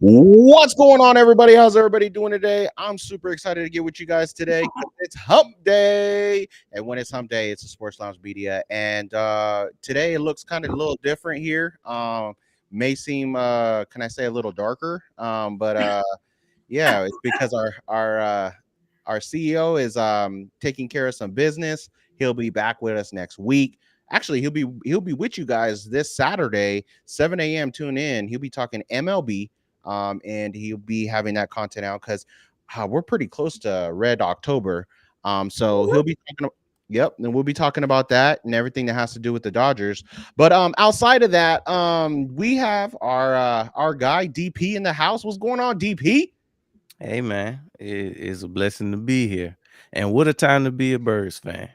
What's going on, everybody? How's everybody doing today? I'm super excited to get with you guys today 'cause it's Hump Day, and when it's Hump Day, it's a Sports Lounge Media. And today it looks kind of a little different here. May seem, can I say, a little darker? But yeah, it's because our CEO is taking care of some business. He'll be back with us next week. Actually, he'll be with you guys this Saturday, 7 a.m. Tune in. He'll be talking MLB, and he'll be having that content out because we're pretty close to Red October. So he'll be talking. Yep, and we'll be talking about that and everything that has to do with the Dodgers. But outside of that, we have our guy DP in the house. What's going on, DP? Hey man, it is a blessing to be here. And what a time to be a Birds fan.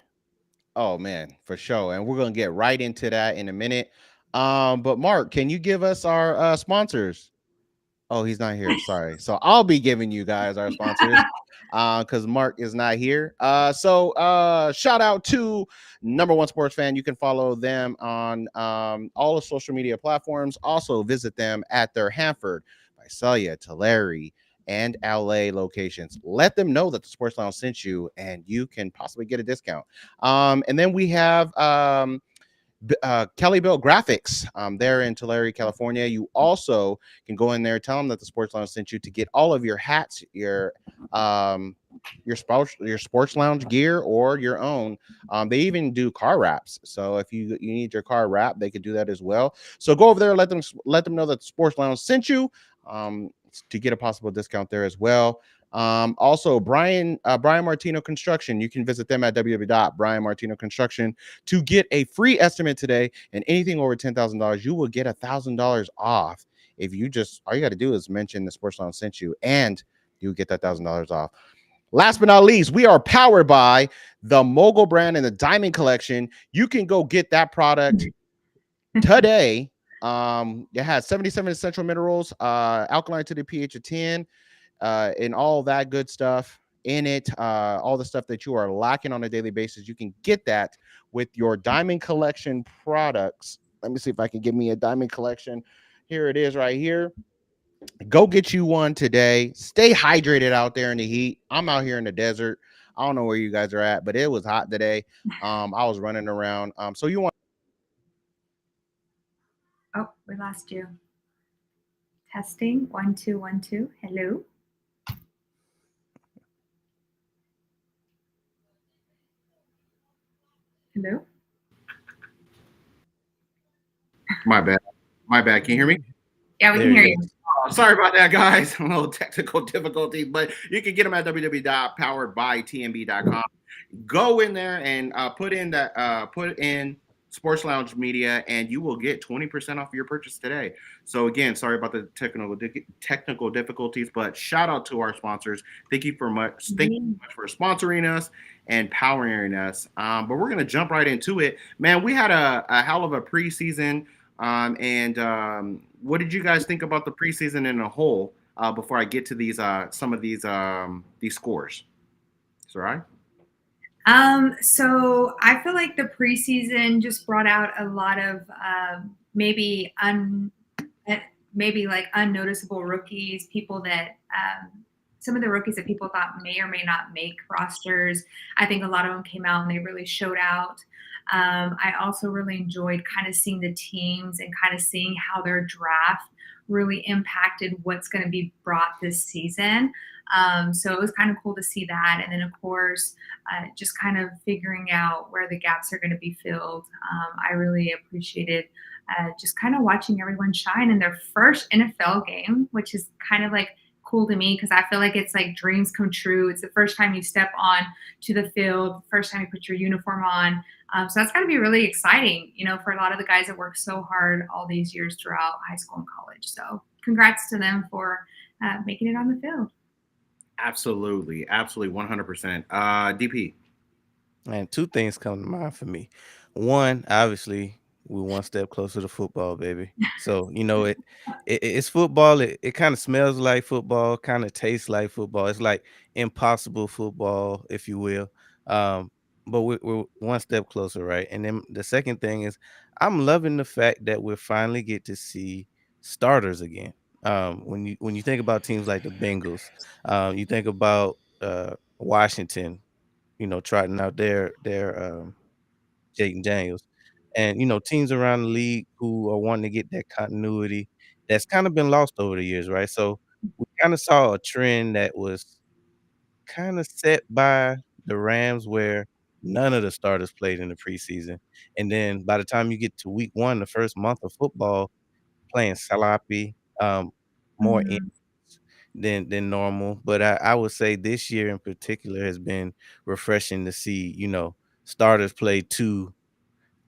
Oh man, for sure. And we're gonna get right into that in a minute. But Mark, can you give us our sponsors? Oh, he's not here. Sorry. So I'll be giving you guys our sponsors because Mark is not here. So shout out to number one sports fan. You can follow them on all the social media platforms. Also visit them at their Hanford, Visalia, Tulare, and LA locations. Let them know that the Sports Lounge sent you, and you can possibly get a discount. And then we have Kelly Bill Graphics. There in Tulare, California. You also can go in there, tell them that the Sports Lounge sent you to get all of your hats, um, your sports lounge gear, or your own. They even do car wraps. So if you need your car wrap, they could do that as well. So go over there, let them know that the Sports Lounge sent you. To get a possible discount there as well. Also, Brian Martino Construction. You can visit them at www.brianmartinoconstruction to get a free estimate today. And anything over $10,000, you will get $1,000 off. If you just all you got to do is mention the Sports Lounge sent you, and you get that $1,000 off. Last but not least, we are powered by the Mogul brand and the Diamond Collection. You can go get that product today. It has 77 essential minerals, alkaline to the pH of 10, and all that good stuff in it. All the stuff that you are lacking on a daily basis, you can get that with your Diamond Collection products. Let me see if I can give me a Diamond Collection. Here it is right here. Go get you one today. Stay hydrated out there in the heat. I'm out here in the desert. I don't know where you guys are at, but it was hot today. I was running around. So you want Oh, we lost you. Testing. 1, 2, 1, 2. Hello. Hello. my bad. My bad. Can you hear me? Yeah, we There can hear he you. is. Sorry about that, guys. A little technical difficulty, but you can get them at www.poweredbytmb.com. Go in there and put in Sports Lounge Media, and you will get 20% off your purchase today. So again, sorry about the technical difficulties, but shout out to our sponsors. Thank you for much. Thank you so much for sponsoring us and powering us. But we're gonna jump right into it, man. We had a hell of a preseason. And what did you guys think about the preseason in a whole? Before I get to these some of these scores, is all right. So I feel like the preseason just brought out a lot of maybe like unnoticeable rookies, people that some of the rookies that people thought may or may not make rosters. I think a lot of them came out and they really showed out. I also really enjoyed kind of seeing the teams and kind of seeing how their draft really impacted what's going to be brought this season. So it was kind of cool to see that. And then, of course, just kind of figuring out where the gaps are going to be filled. I really appreciated just kind of watching everyone shine in their first NFL game, which is kind of like cool to me because I feel like it's like dreams come true. It's the first time you step on to the field, first time you put your uniform on. So that's got to be really exciting, for a lot of the guys that work so hard all these years throughout high school and college. So congrats to them for making it on the field. Absolutely, 100%. DP. And two things come to mind for me. One, obviously, we're one step closer to football, baby. So it's football. It kind of smells like football, kind of tastes like football. It's like impossible football, if you will. Um, but we're one step closer, right? And then the second thing is, I'm loving the fact that we finally get to see starters again. When you think about teams like the Bengals, you think about Washington, trotting out their Jaden Daniels, and teams around the league who are wanting to get that continuity that's kind of been lost over the years, right? So we kind of saw a trend that was kind of set by the Rams where none of the starters played in the preseason. And then by the time you get to week one, the first month of football, playing sloppy, more in Mhm. than normal. But I would say this year in particular has been refreshing to see, starters play 2,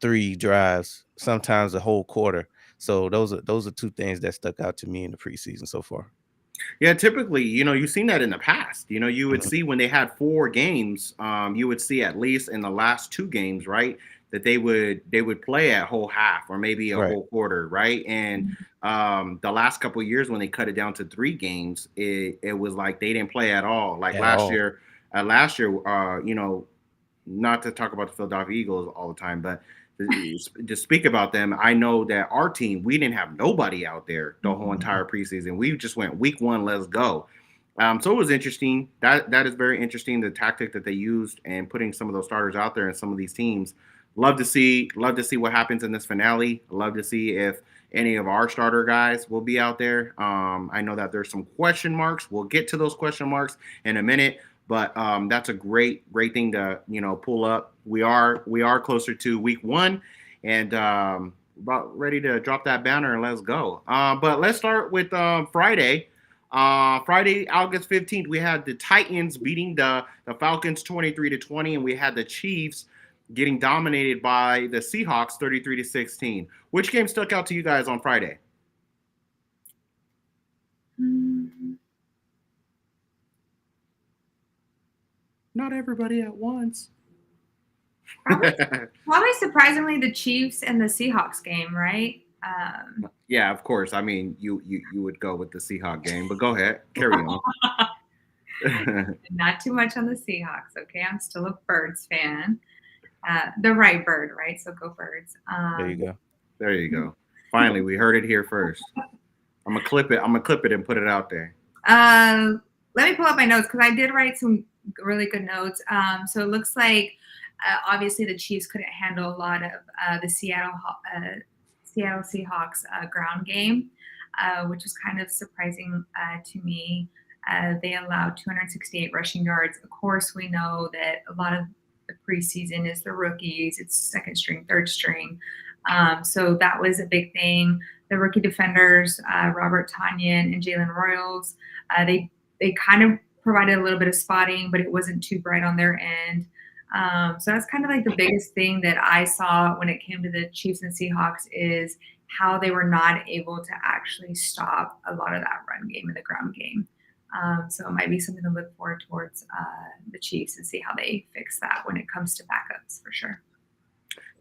3 drives, sometimes a whole quarter. So those are two things that stuck out to me in the preseason so far. Yeah, typically, you've seen that in the past. You would Mhm. see when they had 4 games, you would see at least in the last 2 games, right, that they would play a whole half or maybe a Right. whole quarter, right? And the last couple of years when they cut it down to 3 games, it was like they didn't play at all. Like At last all. year, not to talk about the Philadelphia Eagles all the time, but to speak about them, I know that our team, we didn't have nobody out there the whole Mhm. Mhm. entire preseason. We just went week one, let's go. So it was interesting. That is very interesting. The tactic that they used and putting some of those starters out there in some of these teams. Love to see what happens in this finale. Love to see if any of our starter guys will be out there. I know that there's some question marks. We'll get to those question marks in a minute. But that's a great thing to pull up. We are closer to week one, and about ready to drop that banner and let's go. But let's start with Friday. Friday, August 15th, we had the Titans beating the Falcons 23-20, and we had the Chiefs getting dominated by the Seahawks 33-16. Which game stuck out to you guys on Friday? Mm, Not everybody at once. Probably, probably surprisingly, the Chiefs and the Seahawks game, right? Yeah, of course. I mean, you would go with the Seahawk game, but go ahead, carry on. Not too much on the Seahawks. Okay, I'm still a Birds fan. The right bird, right? So go Birds. There you go. There you go. Finally, we heard it here first. I'm gonna clip it. I'm gonna clip it and put it out there. Let me pull up my notes because I did write some really good notes. So it looks like obviously the Chiefs couldn't handle a lot of the Seattle Seahawks ground game, which was kind of surprising to me. They allowed 268 rushing yards. Of course, we know that a lot of the preseason is the rookies. It's second string, third string. So that was a big thing. The rookie defenders, Robert Tanyan and Jalen Royals, they kind of provided a little bit of spotting, but it wasn't too bright on their end. So that's kind of like the biggest thing that I saw when it came to the Chiefs and Seahawks is how they were not able to actually stop a lot of that run game and the ground game. So it might be something to look forward towards the Chiefs and see how they fix that when it comes to backups for sure.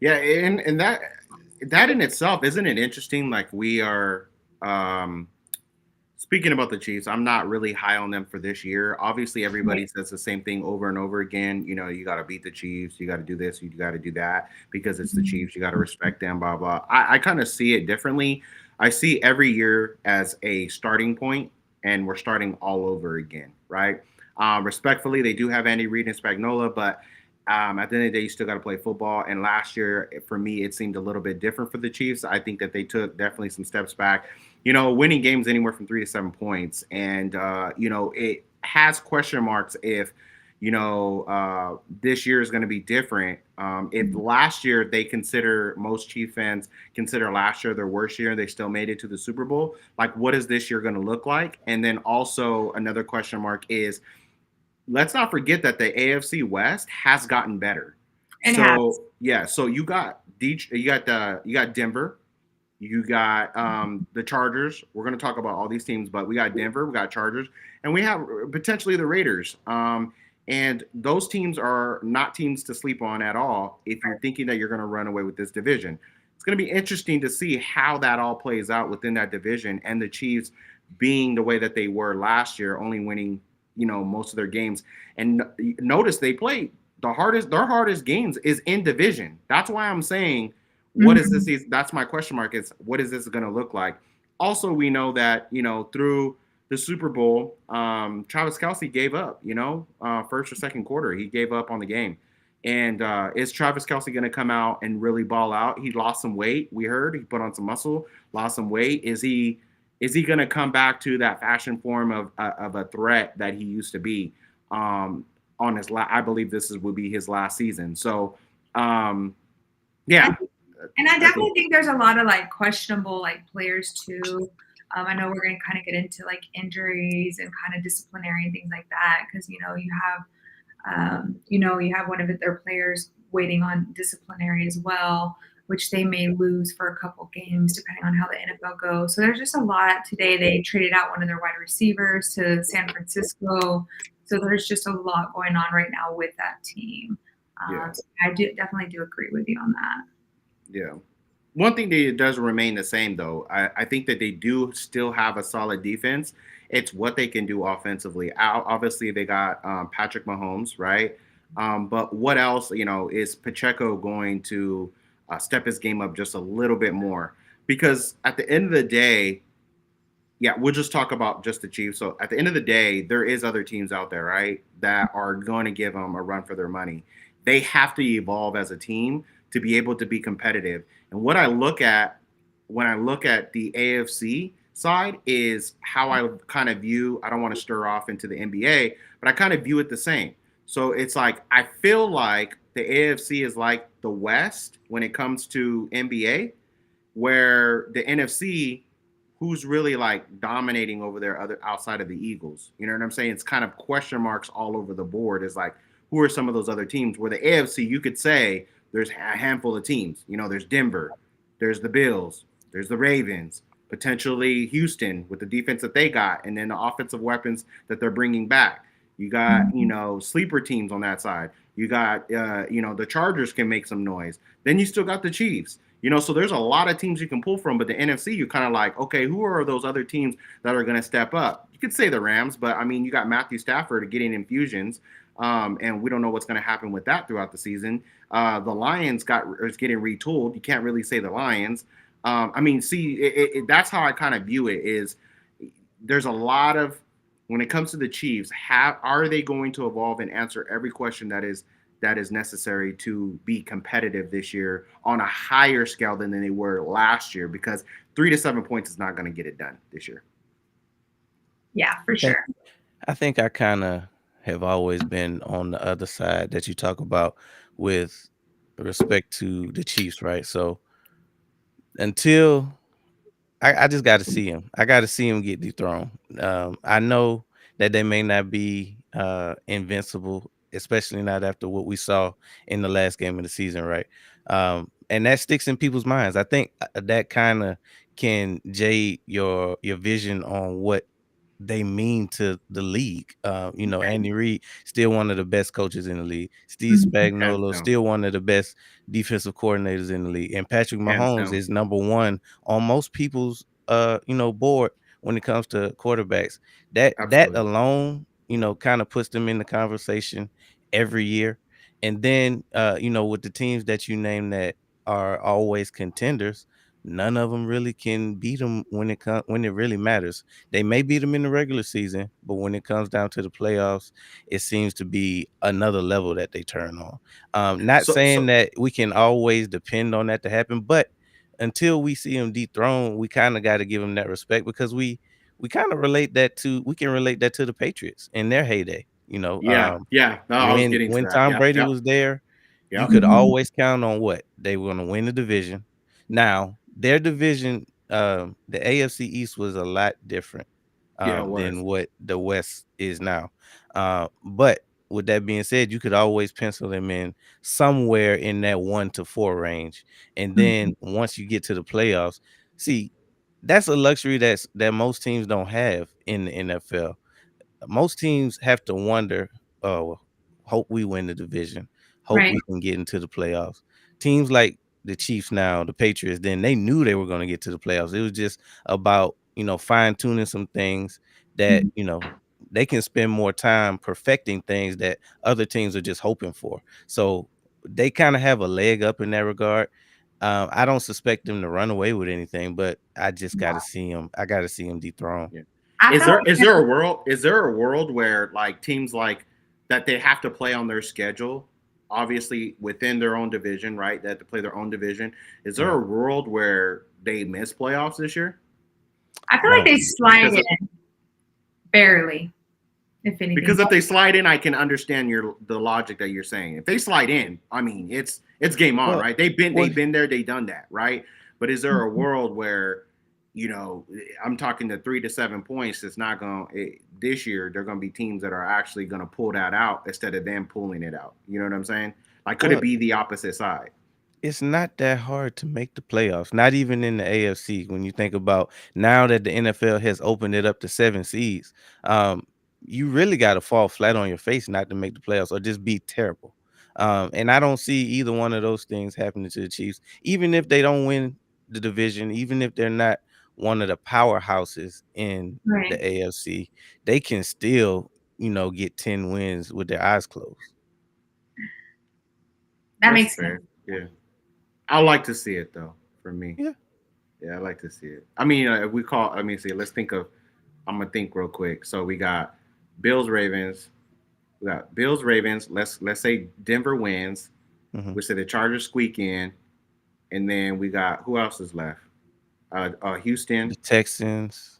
Yeah, and that in itself, isn't it interesting? Like we are speaking about the Chiefs, I'm not really high on them for this year. Obviously, everybody Right. says the same thing over and over again. You got to beat the Chiefs. You got to do this. You got to do that because it's the Mhm. Chiefs. You got to respect them. Blah blah. I kind of see it differently. I see every year as a starting point, and we're starting all over again, right? Respectfully, they do have Andy Reid and Spagnola, but at the end of the day, you still got to play football. And last year, for me, it seemed a little bit different for the Chiefs. I think that they took definitely some steps back. Winning games anywhere from 3 to 7 points, and it has question marks if this year is going to be different. If last year most Chief fans consider last year their worst year, they still made it to the Super Bowl. Like, what is this year going to look like? And then also another question mark is let's not forget that the AFC West has gotten better. It has. So yeah, so you got Denver, you got the Chargers. We're going to talk about all these teams, but we got Denver, we got Chargers, and we have potentially the Raiders. And those teams are not teams to sleep on at all if you're thinking that you're going to run away with this division. It's going to be interesting to see how that all plays out within that division and the Chiefs being the way that they were last year, only winning, most of their games. And notice they played their hardest games is in division. That's why I'm saying what is Mhm. this? That's my question mark. Is what is this going to look like? also we know that, through the Super Bowl, Travis Kelsey gave up, first or second quarter. He gave up on the game. And is Travis Kelsey going to come out and really ball out? He lost some weight. We heard he put on some muscle, lost some weight. Is he going to come back to that fashion form of a threat that he used to be? On I believe would be his last season. So, yeah. And I definitely think there's a lot of like questionable like players too. I know we're going to kind of get into like injuries and kind of disciplinary and things like that because you have one of their players waiting on disciplinary as well, which they may lose for a couple games depending on how the NFL goes. So there's just a lot today. They traded out one of their wide receivers to San Francisco. So there's just a lot going on right now with that team. So I definitely do agree with you on that. Yeah. One thing that does remain the same, though, I think that they do still have a solid defense. It's what they can do offensively. Obviously, they got Patrick Mahomes, right? But what else, is Pacheco going to step his game up just a little bit more? Because at the end of the day, yeah, we'll just talk about just the Chiefs. So at the end of the day, there is other teams out there, right, that are going to give them a run for their money. They have to evolve as a team to be able to be competitive. And what I look at when I look at the AFC side is how I kind of view, I don't want to stir off into the NBA, but I kind of view it the same. So it's like, I feel like the AFC is like the West when it comes to NBA, where the NFC, who's really like dominating over there other outside of the Eagles. You know what I'm saying? It's kind of question marks all over the board. Is like, who are some of those other teams? Where the AFC, you could say there's a handful of teams. There's Denver, there's the Bills, there's the Ravens, potentially Houston with the defense that they got, and then the offensive weapons that they're bringing back. You got, sleeper teams on that side. You got, the Chargers can make some noise. Then you still got the Chiefs. So there's a lot of teams you can pull from, but the NFC, you're kind of like, okay, who are those other teams that are going to step up? You could say the Rams, but I mean, you got Matthew Stafford getting infusions, and we don't know what's going to happen with that throughout the season. The Lions is getting retooled. You can't really say the Lions. That's how I kind of view it. Is there's a lot of, when it comes to the Chiefs, are they going to evolve and answer every question that is necessary to be competitive this year on a higher scale than they were last year? Because 3 to 7 points is not going to get it done this year. Yeah, for sure. I think I kind of have always been on the other side that you talk about with respect to the Chiefs, right? So until I just got to see him. I got to see him get dethroned. I know that they may not be invincible, especially not after what we saw in the last game of the season, right? And that sticks in people's minds. I think that kind of can jade your vision on what they mean to the league. Andy Reid, still one of the best coaches in the league. Steve Spagnuolo, still one of the best defensive coordinators in the league. And Patrick Mahomes is number one on most people's board when it comes to quarterbacks. That alone, kind of puts them in the conversation every year. And then with the teams that you name that are always contenders, none of them really can beat them when it really matters. They may beat them in the regular season, but when it comes down to the playoffs, it seems to be another level that they turn on. Not saying that we can always depend on that to happen, but until we see them dethroned, we kind of got to give them that respect, because we kind of relate that to the Patriots in their heyday. When Tom Brady was there, you could always count on what they were going to win the division. Now, their division, the AFC East, was a lot different than what the West is now. But with that being said, you could always pencil them in somewhere in that 1 to 4 range. And then once you get to the playoffs, see, that's a luxury that most teams don't have in the NFL. Most teams have to wonder, oh, hope we win the division, hope we can get into the playoffs. Teams like the Chiefs now, the Patriots, then they knew they were going to get to the playoffs. It was just about, fine tuning some things that, they can spend more time perfecting things that other teams are just hoping for. So they kind of have a leg up in that regard. I don't suspect them to run away with anything, but I just got to No. see them. I got to see them dethroned. Yeah. I Is feel there like is there a world is there a world where like teams like that they have to play on their schedule, obviously within their own division, right? They have to play their own division. Is there Mhm. a world where they miss playoffs this year? I feel like No. they slide Because in barely, if anything. if they slide in, I can understand the logic that you're saying. If they slide in, I mean it's game on, Well, right? well, They've been there, they done that, right? But is there a world where I'm talking the 3 to 7 points. It's not going to this year. They're going to be teams that are actually going to pull that out instead of them pulling it out. You know what I'm saying? Like, could it well, be the opposite side? it's not that hard to make the playoffs, not even in the AFC. When you think about now that the NFL has opened it up to 7 seeds, um, you really got to fall flat on your face not to make the playoffs or just be terrible. And I don't see either one of those things happening to the Chiefs, even if they don't win the division, even if they're not one of the powerhouses in the Right. AFC, they can still, get 10 wins with their eyes closed. That That's makes sense. fair. Yeah, I like to see it though. For me, Yeah. yeah, I like to see it. I mean, if we call, I mean, see, let's think of. I'm gonna think real quick. So we got Bills Ravens. We got Bills Ravens. Let's say Denver wins. Hmm. We say the Chargers squeak in, and then we got who else is left? Houston. The Texans.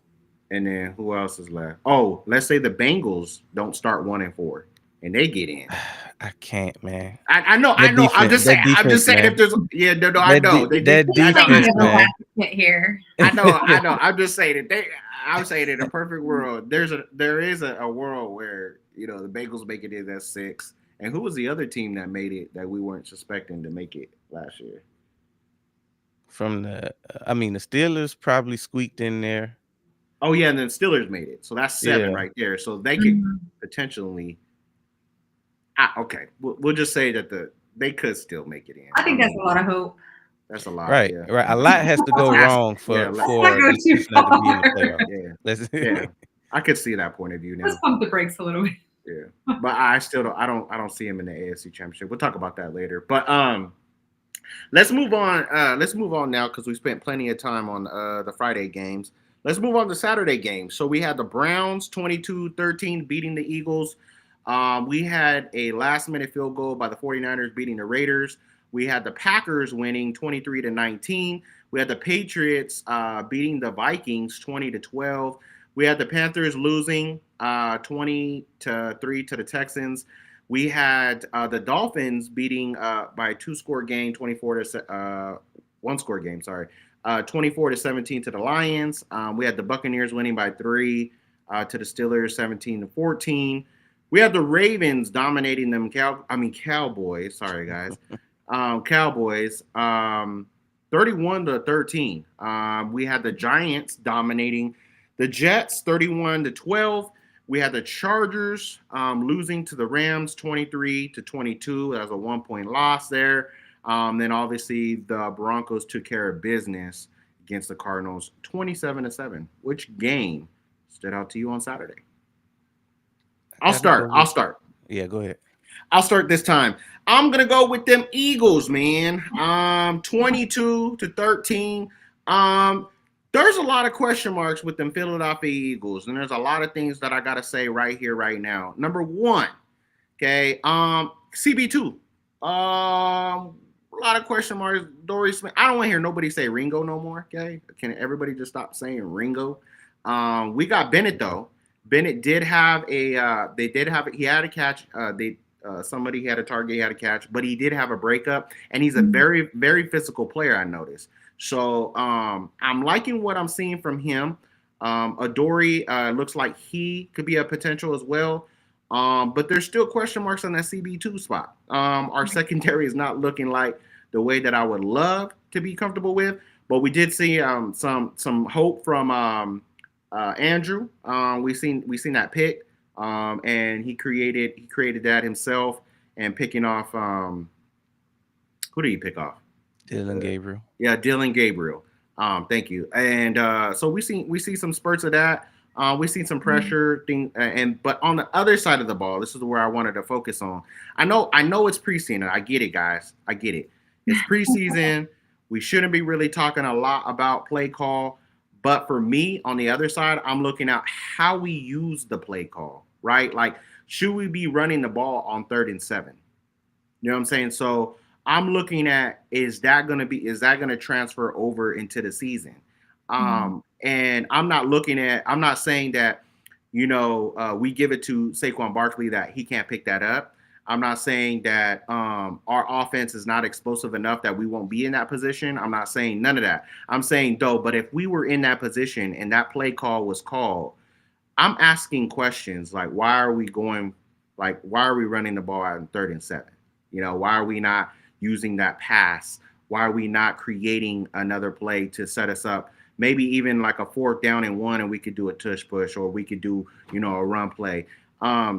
And then who else is left? Oh, let's say the Bengals don't start 1-4 and they get in. I can't, man. I know, I That know. I'm defense, just saying. that I'm just defense, saying if man. there's no, I know. That He's I know, playing defense, devil's man. advocate here. I know. I'm just saying that I'm saying in a perfect world, there is a world where the Bengals make it in at 6. And who was the other team that made it that we weren't suspecting to make it last year? The Steelers probably squeaked in there. Oh yeah, and then Steelers made it. So that's 7 Yeah. right there. So they could Mhm. potentially. Okay, we'll just say that they could still make it in. I think that's a lot of hope. That's a lot. Right, Yeah. right. A lot has to go That's, wrong yeah. for Let's not for go the too Chiefs not to be in the far. playoffs. Yeah. Let's Yeah. I could see that point of view Let's now. pump the brakes a little bit. Yeah. But I still don't. I don't see him in the AFC Championship. We'll talk about that later. But let's move on. Let's move on now because we spent plenty of time on the Friday games. Let's move on to Saturday games. So we had the Browns 22-13 beating the Eagles. We had a last-minute field goal by the 49ers beating the Raiders. We had the Packers winning 23-19. We had the Patriots beating the Vikings 20-12. We had the Panthers losing 20-3 to the Texans. We had the Dolphins beating by a two-score game, 24 to one-score game. Sorry, 24-17 to the Lions. We had the Buccaneers winning by 3 to the Steelers, 17-14. We had the Ravens dominating them. Cowboys. Sorry, guys. Cowboys. 31-13. We had the Giants dominating the Jets, 31-12. We had the Chargers losing to the Rams 23-22. That was a 1-point loss there. Then obviously the Broncos took care of business against the Cardinals 27-7. Which game stood out to you on Saturday? I'll start. Yeah, go ahead. I'll start this time. I'm gonna go with them Eagles, man. 22-13. There's a lot of question marks with them Philadelphia Eagles, and there's a lot of things that I gotta say right here, right now. Number one, okay, CB2. A lot of question marks. Dory Smith. I don't want to hear nobody say Ringo no more. Okay, can everybody just stop saying Ringo? We got Bennett though. Bennett did have a. He had a catch. Somebody had a target. He had a catch, but he did have a breakup, and he's a very, very physical player. I noticed. So I'm liking what I'm seeing from him. Adoree looks like he could be a potential as well. But there's still question marks on that CB2 spot. Our secondary is not looking like the way that I would love to be comfortable with. But we did see some hope from Andrew. We seen that pick, and he created that himself and picking off. Who did he pick off? Dylan Gabriel. Yeah, Dylan Gabriel. Thank you. And so we see some spurts of that. We see some pressure thing, but on the other side of the ball, this is where I wanted to focus on. I know it's preseason. I get it, guys. I get it. It's preseason. We shouldn't be really talking a lot about play call. But for me, on the other side, I'm looking at how we use the play call, right? Like, should we be running the ball on 3rd and 7? You know what I'm saying? So I'm looking at, is that gonna transfer over into the season? Mhm. And I'm not saying that, we give it to Saquon Barkley that he can't pick that up. I'm not saying that our offense is not explosive enough that we won't be in that position. I'm not saying none of that. I'm saying though, but if we were in that position and that play call was called, I'm asking questions like, why are we running the ball out in 3rd and 7? Why are we not using that pass? Why are we not creating another play to set us up? Maybe even like a 4th down and 1, and we could do a tush push, or we could do, a run play.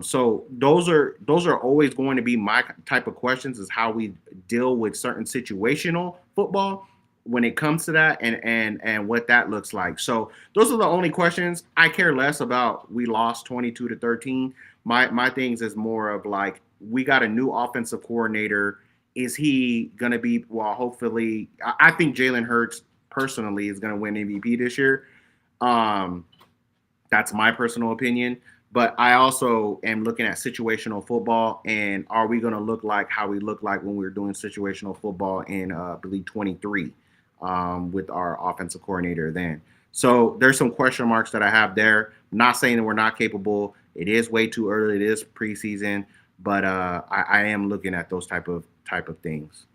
So those are always going to be my type of questions, is how we deal with certain situational football when it comes to that, and what that looks like. So those are the only questions. I care less about we lost 22-13. My things is more of like, we got a new offensive coordinator. Is he gonna be, well, hopefully I think Jalen Hurts personally is gonna win MVP this year. Um that's my personal opinion. But I also am looking at situational football, and are we going to look like how we look like when we were doing situational football in, I believe, 23, with our offensive coordinator then. So there's some question marks that I have there. I'm not saying that we're not capable. It is way too early. It is preseason, but I am looking at those type of things.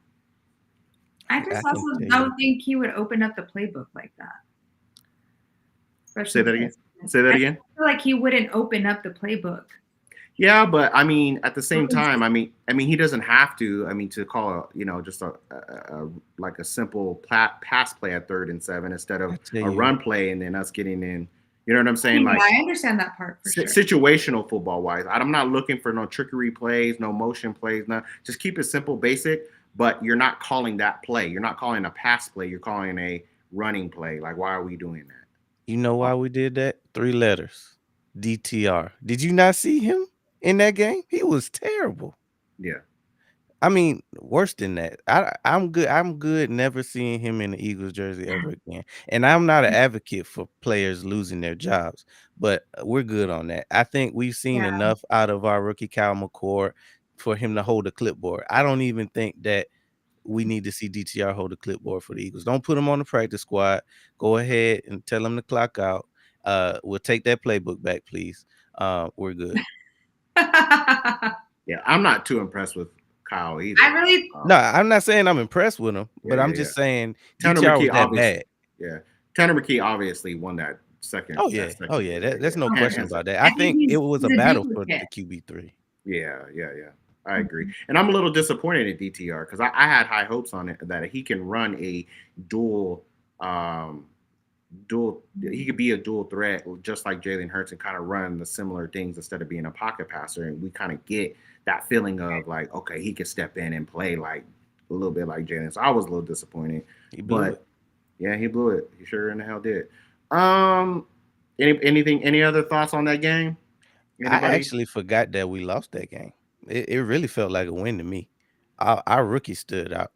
I I just can also tell you. don't think he would open up the playbook like that, Say especially that again. this. Say that I again. feel like he wouldn't open up the playbook. Yeah, but I mean, at the same Open time, season. he doesn't have to. I mean, to call just like a simple pass play at 3rd and 7 instead of I tell a you. run play and then us getting in. You know what I'm saying? Yeah, Like, I understand that part for sure. situational football wise, I'm not looking for no trickery plays, no motion plays. No, just keep it simple, basic. But you're not calling that play. You're not calling a pass play. You're calling a running play. Like, why are we doing that? You know why we did that? 3 letters. DTR. Did you not see him in that game? He was terrible. Yeah. I mean, worse than that. I'm good never seeing him in the Eagles jersey ever again. And I'm not an advocate for players losing their jobs, but we're good on that. I think we've seen Yeah. enough out of our rookie Kyle McCord for him to hold a clipboard. I don't even think that we need to see DTR hold a clipboard for the Eagles. Don't put him on the practice squad. Go ahead and tell him to clock out. We'll take that playbook back, please. We're good. I Yeah. I'm not too impressed with Kyle either. really, No, I'm not saying I'm impressed with him, Yeah, but I'm yeah, yeah. just saying Tanner DTR was McKee that obviously, bad. yeah. Tanner McKee obviously won that second Oh that yeah, oh second yeah. year. There's no Yeah, question hands down. about that. I I think think it was he's a a battle for duplicate. the QB3. Yeah, yeah, yeah. I agree, Mhm. and I'm a little disappointed at DTR because I had high hopes on it that he can run a dual, um, dual. He could be a dual threat just like Jalen Hurts and kind of run the similar things instead of being a pocket passer, and we kind of get that feeling of like, okay, he could step in and play like a little bit like Jalen. So I was a little disappointed, He blew it. but yeah, he blew it. He sure in the hell did. Um, any other thoughts on that game? I Anybody? actually forgot that we lost that game. It really felt like a win to me. Our rookie stood out.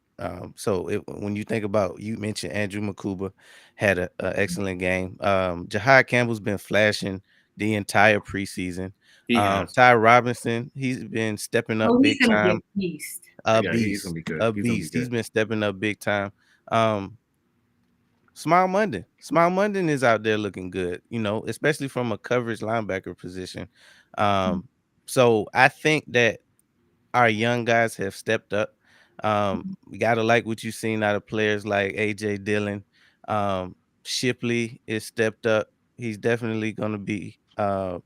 When you think about, you mentioned Andrew Makuba had a excellent game. Jahad Campbell's been flashing the entire preseason. He has. Ty Robinson, he's been stepping Oh, up he's big gonna be a time. beast. A Yeah, he's gonna beast, be good. a He's gonna be beast. He's good. been stepping up big time. Um, Smile Munden is out there looking good, especially from a coverage linebacker position. Um, so I think that our young guys have stepped up. We gotta like what you've seen out of players like AJ Dillon. Shipley is stepped up. He's definitely gonna be a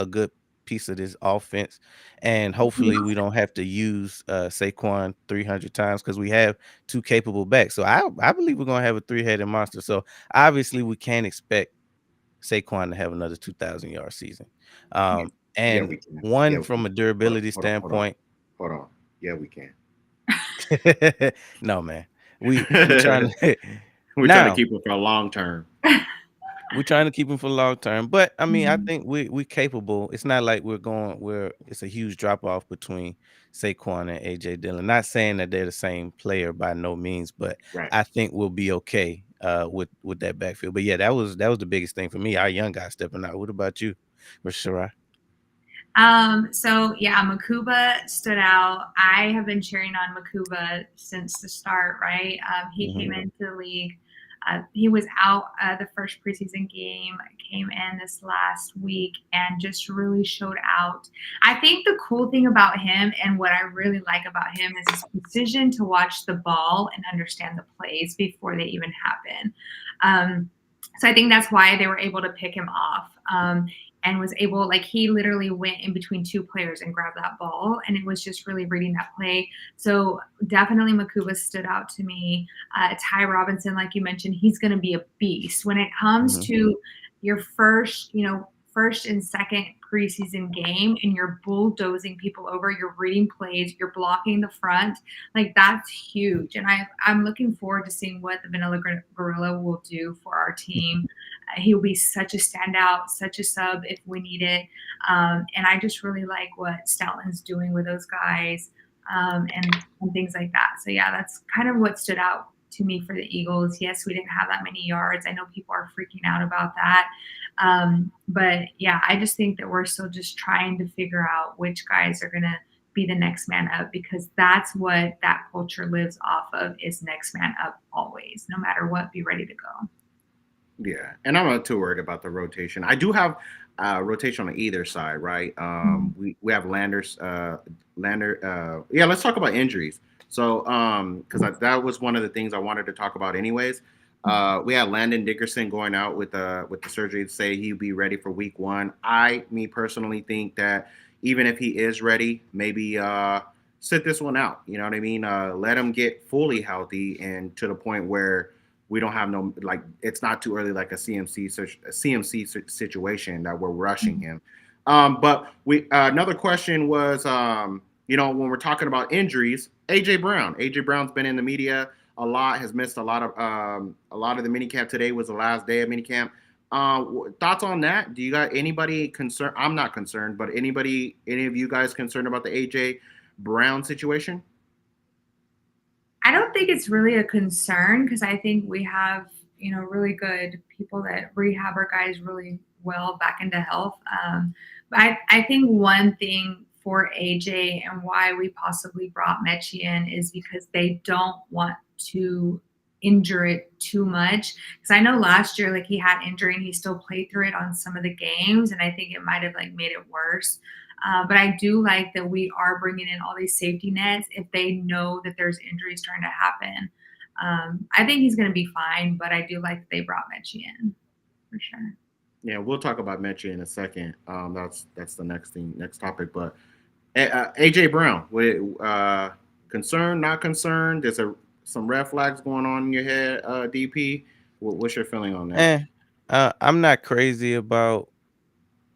good piece of this offense. And hopefully we don't have to use Saquon 300 times because we have two capable backs. So I believe we're gonna have a three-headed monster. So obviously we can't expect Saquon to have another 2,000-yard season. Yeah, And we can. Yeah, one we from can. a durability Hold on. standpoint. Hold on. Yeah, we can. No, man. We trying to We're trying to now. keep it for a long term. we're trying to keep him for long term. But I mean, I Mhm. think we capable. It's not like we're going where it's a huge drop off between Saquon and AJ Dillon. Not saying that they're the same player by no means, but Right. I think we'll be okay with that backfield. But yeah, that was the biggest thing for me. Our young guy stepping out. What about you, Rashara? So yeah, Makuba stood out. I have been cheering on Makuba since the start, right? He Hmm. came into the league. He was out the first preseason game, came in this last week, and just really showed out. I think the cool thing about him and what I really like about him is his precision to watch the ball and understand the plays before they even happen. So I think that's why they were able to pick him off. And was able, like, he literally went in between two players and grabbed that ball, and it was just really reading that play. So definitely Makuba stood out to me. Ty Robinson, like you mentioned, he's going to be a beast when it comes Hmm. to your first and second preseason game, and you're bulldozing people over, you're reading plays, you're blocking the front. Like, that's huge, and I'm looking forward to seeing what the Vanilla Gorilla will do for our team. He'll be such a standout, such a sub if we need it. And I just really like what Stoutland's doing with those guys, and things like that. So yeah, that's kind of what stood out to me for the Eagles. Yes, we didn't have that many yards. I know people are freaking out about that. But yeah, I just think that we're still just trying to figure out which guys are going to be the next man up, because that's what that culture lives off of, is next man up always, no matter what, be ready to go. Yeah, and I'm not too worried about the rotation. I do have rotation on either side, right? Mhm. We have Lander. Yeah, let's talk about injuries. So, because that was one of the things I wanted to talk about, anyways. We had Landon Dickerson going out with the surgery to say he'd be ready for week one. Me personally, think that even if he is ready, maybe sit this one out. You know what I mean? Let him get fully healthy and to the point where we don't have no, like, it's not too early, like a CMC situation that we're rushing him. But we another question was, when we're talking about injuries, AJ Brown's been in the media a lot, has missed a lot of the minicamp. Today was the last day of minicamp. Thoughts on that? Do you got anybody concerned? I'm not concerned, but any of you guys concerned about the AJ Brown situation? I don't think it's really a concern, because I think we have, really good people that rehab our guys really well back into health. But I think one thing for AJ and why we possibly brought Mechie in is because they don't want to injure it too much. Because I know last year, like, he had injury and he still played through it on some of the games, and I think it might have, like, made it worse. But I do like that we are bringing in all these safety nets if they know that there's injuries trying to happen. I think he's going to be fine, but I do like that they brought Mechie in for sure. Yeah, we'll talk about Mechie in a second. That's the next topic. But AJ Brown, concerned, not concerned? There's some red flags going on in your head, DP. What's your feeling on that? Eh, I'm not crazy about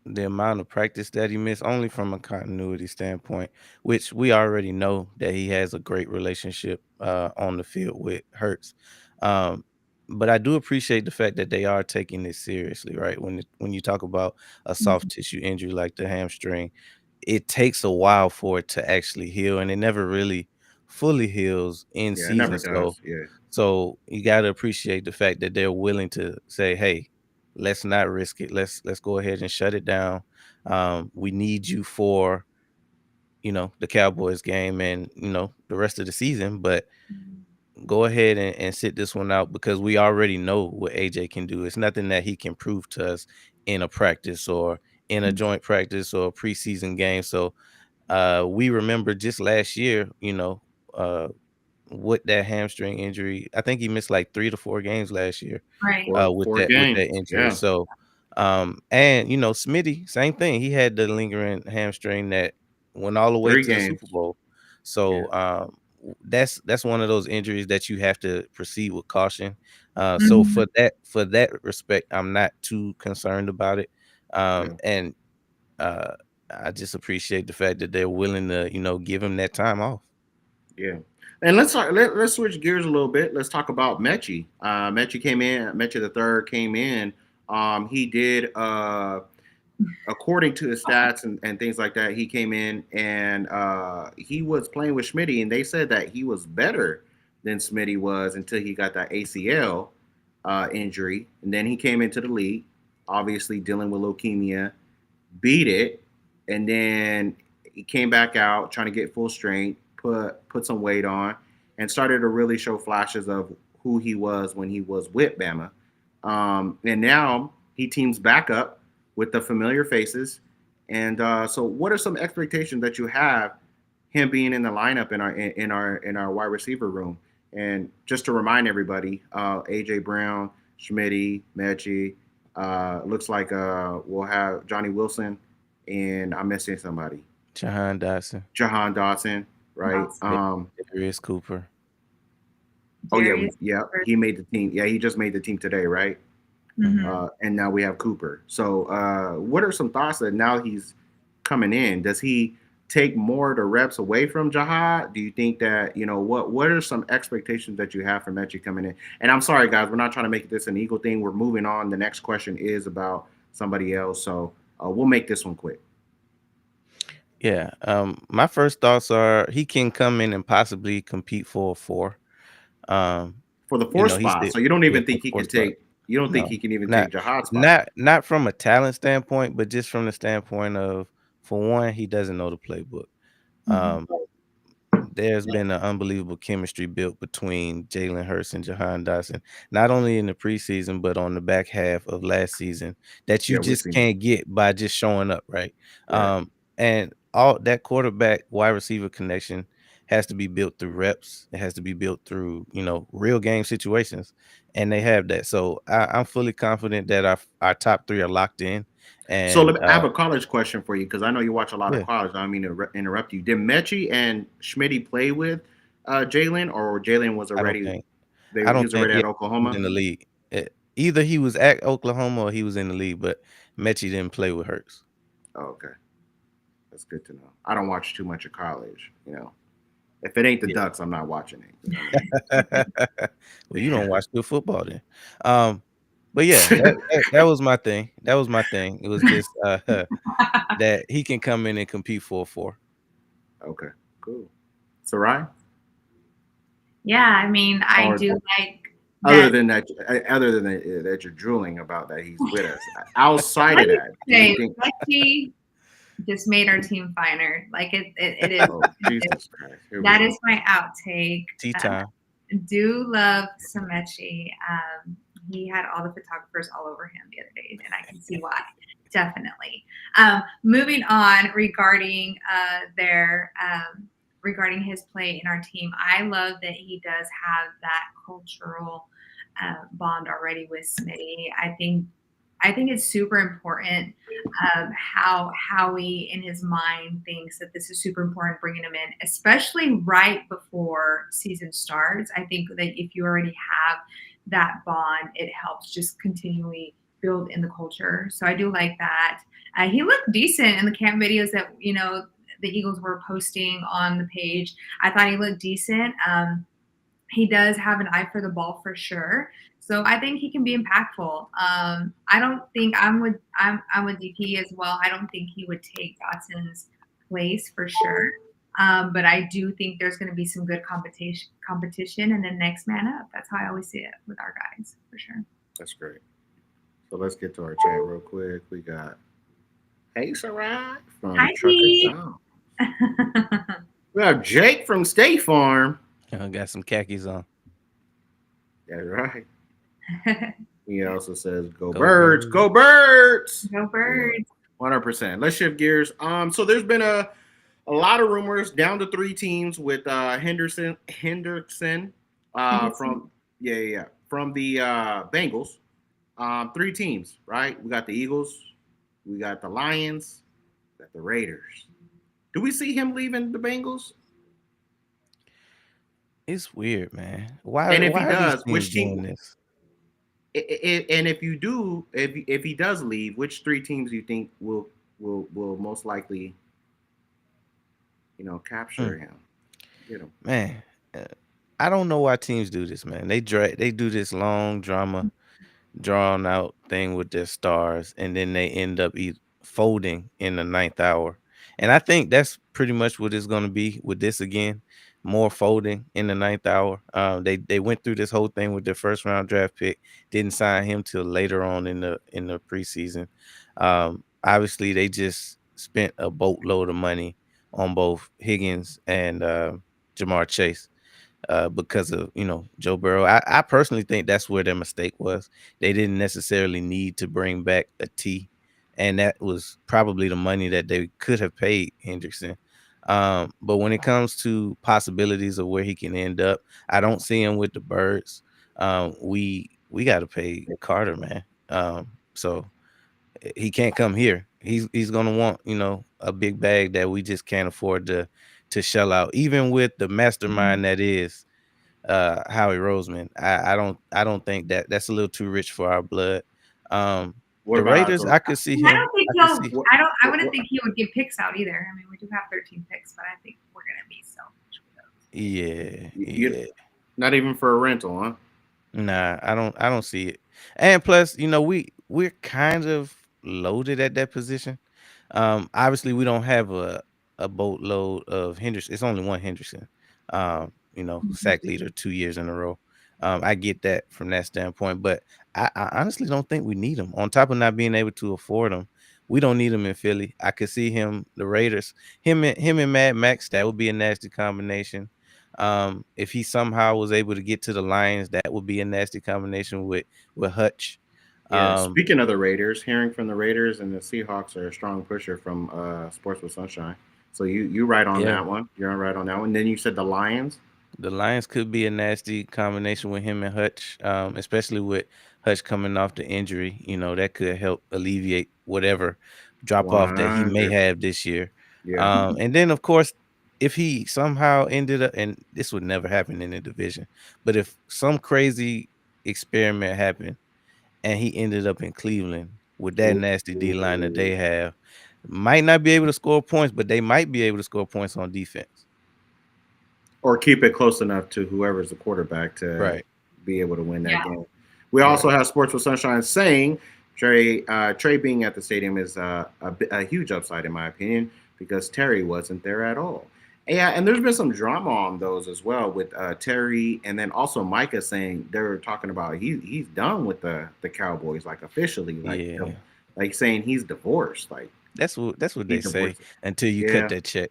the amount of practice that he missed, only from a continuity standpoint, which we already know that he has a great relationship on the field with Hurts. Um, but I do appreciate the fact that they are taking this seriously, right? When you talk about a soft Mhm. tissue injury like the hamstring, it takes a while for it to actually heal, and it never really fully heals in Yeah, it never season. does. Yeah, So you got to appreciate the fact that they're willing to say, "Hey, let's not risk it. Let's go ahead and shut it down. We need you for the Cowboys game and the rest of the season, but go ahead and sit this one out because we already know what AJ can do. It's nothing that he can prove to us in a practice or in a joint practice or a preseason game. So we remember just last year, uh, with that hamstring injury. I think he missed like 3 to 4 games last year, Right. with four that games. injury. Yeah, So, and Smitty, same thing. He had the lingering hamstring that went all the way three to the Super games. Bowl. Yeah, So, that's one of those injuries that you have to proceed with caution. So Mhm. for that respect, I'm not too concerned about it. yeah, And uh, I just appreciate the fact that they're willing to, give him that time off. yeah. And let's switch gears a little bit. Let's talk about Mechie. Mechie the third came in. He did according to his stats and things like that, he came in and he was playing with Smitty, and they said that he was better than Smitty was until he got that ACL injury, and then he came into the league, obviously dealing with leukemia, beat it, and then he came back out trying to get full strength, put some weight on, and started to really show flashes of who he was when he was with Bama. And now he teams back up with the familiar faces. And so, what are some expectations that you have him being in the lineup in our wide receiver room? And just to remind everybody, AJ Brown, Schmitty, Mechie, looks like we'll have Johnny Wilson, and I'm missing somebody. Jahan Dotson, Jahan Dotson, right? Darius Cooper. Oh yeah, he made the team. Yeah, he just made the team today, right? Mhm. And now we have Cooper. So, what are some thoughts that now he's coming in? Does he take more of the reps away from Jahad? Do you think that what are some expectations that you have for Mechie coming in? And I'm sorry, guys, we're not trying to make this an Eagle thing. We're moving on. The next question is about somebody else, so we'll make this one quick. Yeah. My first thoughts are he can come in and possibly compete for a 4. Um, For the fourth he's spot. the So you don't yeah, even for think the he 4th can spot. take? You don't think No, he can even not take Jahad's spot? not from a talent standpoint, but just from the standpoint of, for one, he doesn't know the playbook. Mhm. Um, there's been an unbelievable chemistry built between Jalen Hurts and Jahan Dotson, not only in the preseason, but on the back half of last season, that you Yeah, we've just seen it. can't get by just showing up, right? Right. And all that quarterback wide receiver connection has to be built through reps. It has to be built through, real game situations, and they have that. So I'm fully confident that our top 3 are locked in. So And I have a college question for you because I know you watch a lot of yeah, college. I don't mean to interrupt you. Did Mechie and Schmitty play with Jalen, or Jalen was I don't already think they I he don't was think already yeah, at he was Oklahoma? in the league. Either he was at Oklahoma or he was in the league, but Mechie didn't play with Hurts. Oh, okay, that's good to know. I don't watch too much of college. If it ain't the Yeah. Ducks, I'm not watching it. You know what Well, you don't watch good football then. Um, but yeah, I mean? that was my thing. That was my thing. It was just that he can come in and compete for a 4. Okay, cool. Sarai, Yeah, I mean, I or do like other that. than that, that you're drooling about that he's with us. Outside Let of me that, do you say, think? Lexi just made our team finer. Like it is. Oh, Jesus Christ! Here we That go. is my outtake. Tea time. Do love Samechi. He had all the photographers all over him the other day, and I can see why. Definitely. Moving on regarding regarding his play in our team, I love that he does have that cultural bond already with Smitty. I think it's super important how Howie in his mind thinks that this is super important bringing him in, especially right before season starts. I think that if you already have that bond, it helps just continually build in the culture. So I do like that. He looked decent in the camp videos that the Eagles were posting on the page. I thought he looked decent. He does have an eye for the ball for sure. So I think he can be impactful. I don't think I'm with DP as well. I don't think he would take Dotson's place for sure. But I do think there's going to be some good competition, and then next man up. That's how I always see it with our guys for sure. That's great. So let's get to our chat real quick. We got Hey Sarai from Hi, Trucker Pete. John. We have Jake from State Farm. Got some khakis on. That's right. He also says, "Go Go birds, birds. go birds." Go Yeah, birds. 100%. Let's shift gears. So there's been a lot of rumors down to 3 teams with Henderson from from the Bengals. 3 teams, right? We got the Eagles, we got the Lions, we got the Raiders. Do we see him leaving the Bengals? It's weird, man. Why And if he why are these does, teams which doing team? this? And if you do, if he does leave, which 3 teams do you think will most likely Hmm, capture him, get him? man, I don't know why teams do this, man. They do this long drama. drawn out thing with their stars, and then they end up folding in the ninth hour. And I think that's pretty much what it's going to be with this again. More folding in the ninth hour. They went through this whole thing with their first round draft pick, didn't sign him till later on in the preseason. Obviously, they just spent a boatload of money on both Higgins and Jamar Chase because of Joe Burrow. I personally think that's where their mistake was. They didn't necessarily need to bring back a T, and that was probably the money that they could have paid Hendrickson. But when it comes to possibilities of where he can end up, I don't see him with the Birds. We got to pay Carter, man. So he can't come here. He's gonna want a big bag that we just can't afford to shell out, even with the mastermind that is Howie Roseman. I don't think that's a little too rich for our blood. What The about Raiders, the I could see I him. don't think I could see. what, I what, wouldn't what, think he would give picks out either. I mean, we do have 13 picks, but I think we're gonna be selfish with those. Yeah, you, yeah. not even for a rental, huh? Nah, I don't see it. And plus, we're kind of loaded at that position. Obviously we don't have a boatload of Henderson. It's only one Henderson. Mhm. Sack leader 2 years in a row. I get that from that standpoint, but I honestly don't think we need him. On top of not being able to afford him, we don't need him in Philly. I could see him, the Raiders, him and Mad Max. That would be a nasty combination. If he somehow was able to get to the Lions, that would be a nasty combination with Hutch. Yeah. Um, Speaking of the Raiders, hearing from the Raiders and the Seahawks are a strong pusher from Sports with Sunshine. So you right on yeah, that one. You're right on that one. Then you said the Lions. the Lions could be a nasty combination with him and Hutch, especially with Hutch coming off the injury. That could help alleviate whatever drop off that he may 100. have this year. Yeah. And then, of course, if he somehow ended up, and this would never happen in the division, but if some crazy experiment happened and he ended up in Cleveland with that nasty D line that Ooh. they have, might not be able to score points, but they might be able to score points on defense. Or keep it close enough to whoever's the quarterback to Right, be able to win that Yeah. game. We also right. have Sports with Sunshine saying Trey being at the stadium is a huge upside in my opinion because Terry wasn't there at all. Yeah, and there's been some drama on those as well with Terry and then also Micah saying they were talking about he's done with the Cowboys like officially Yeah. like saying he's divorced like That's what he they say divorced. until you cut Yeah, that check.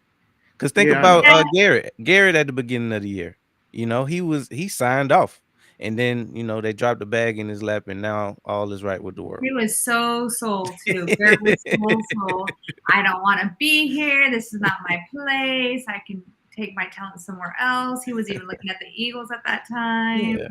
Because think yeah, I know. about Yeah, Garrett. Garrett at the beginning of the year. He signed off. And then, they dropped the bag in his lap and now all is right with the world. he was so sold too. Garrett was so sold. I don't want to be here. This is not my place. I can take my talent somewhere else. He was even looking at the Eagles at that time. Yeah.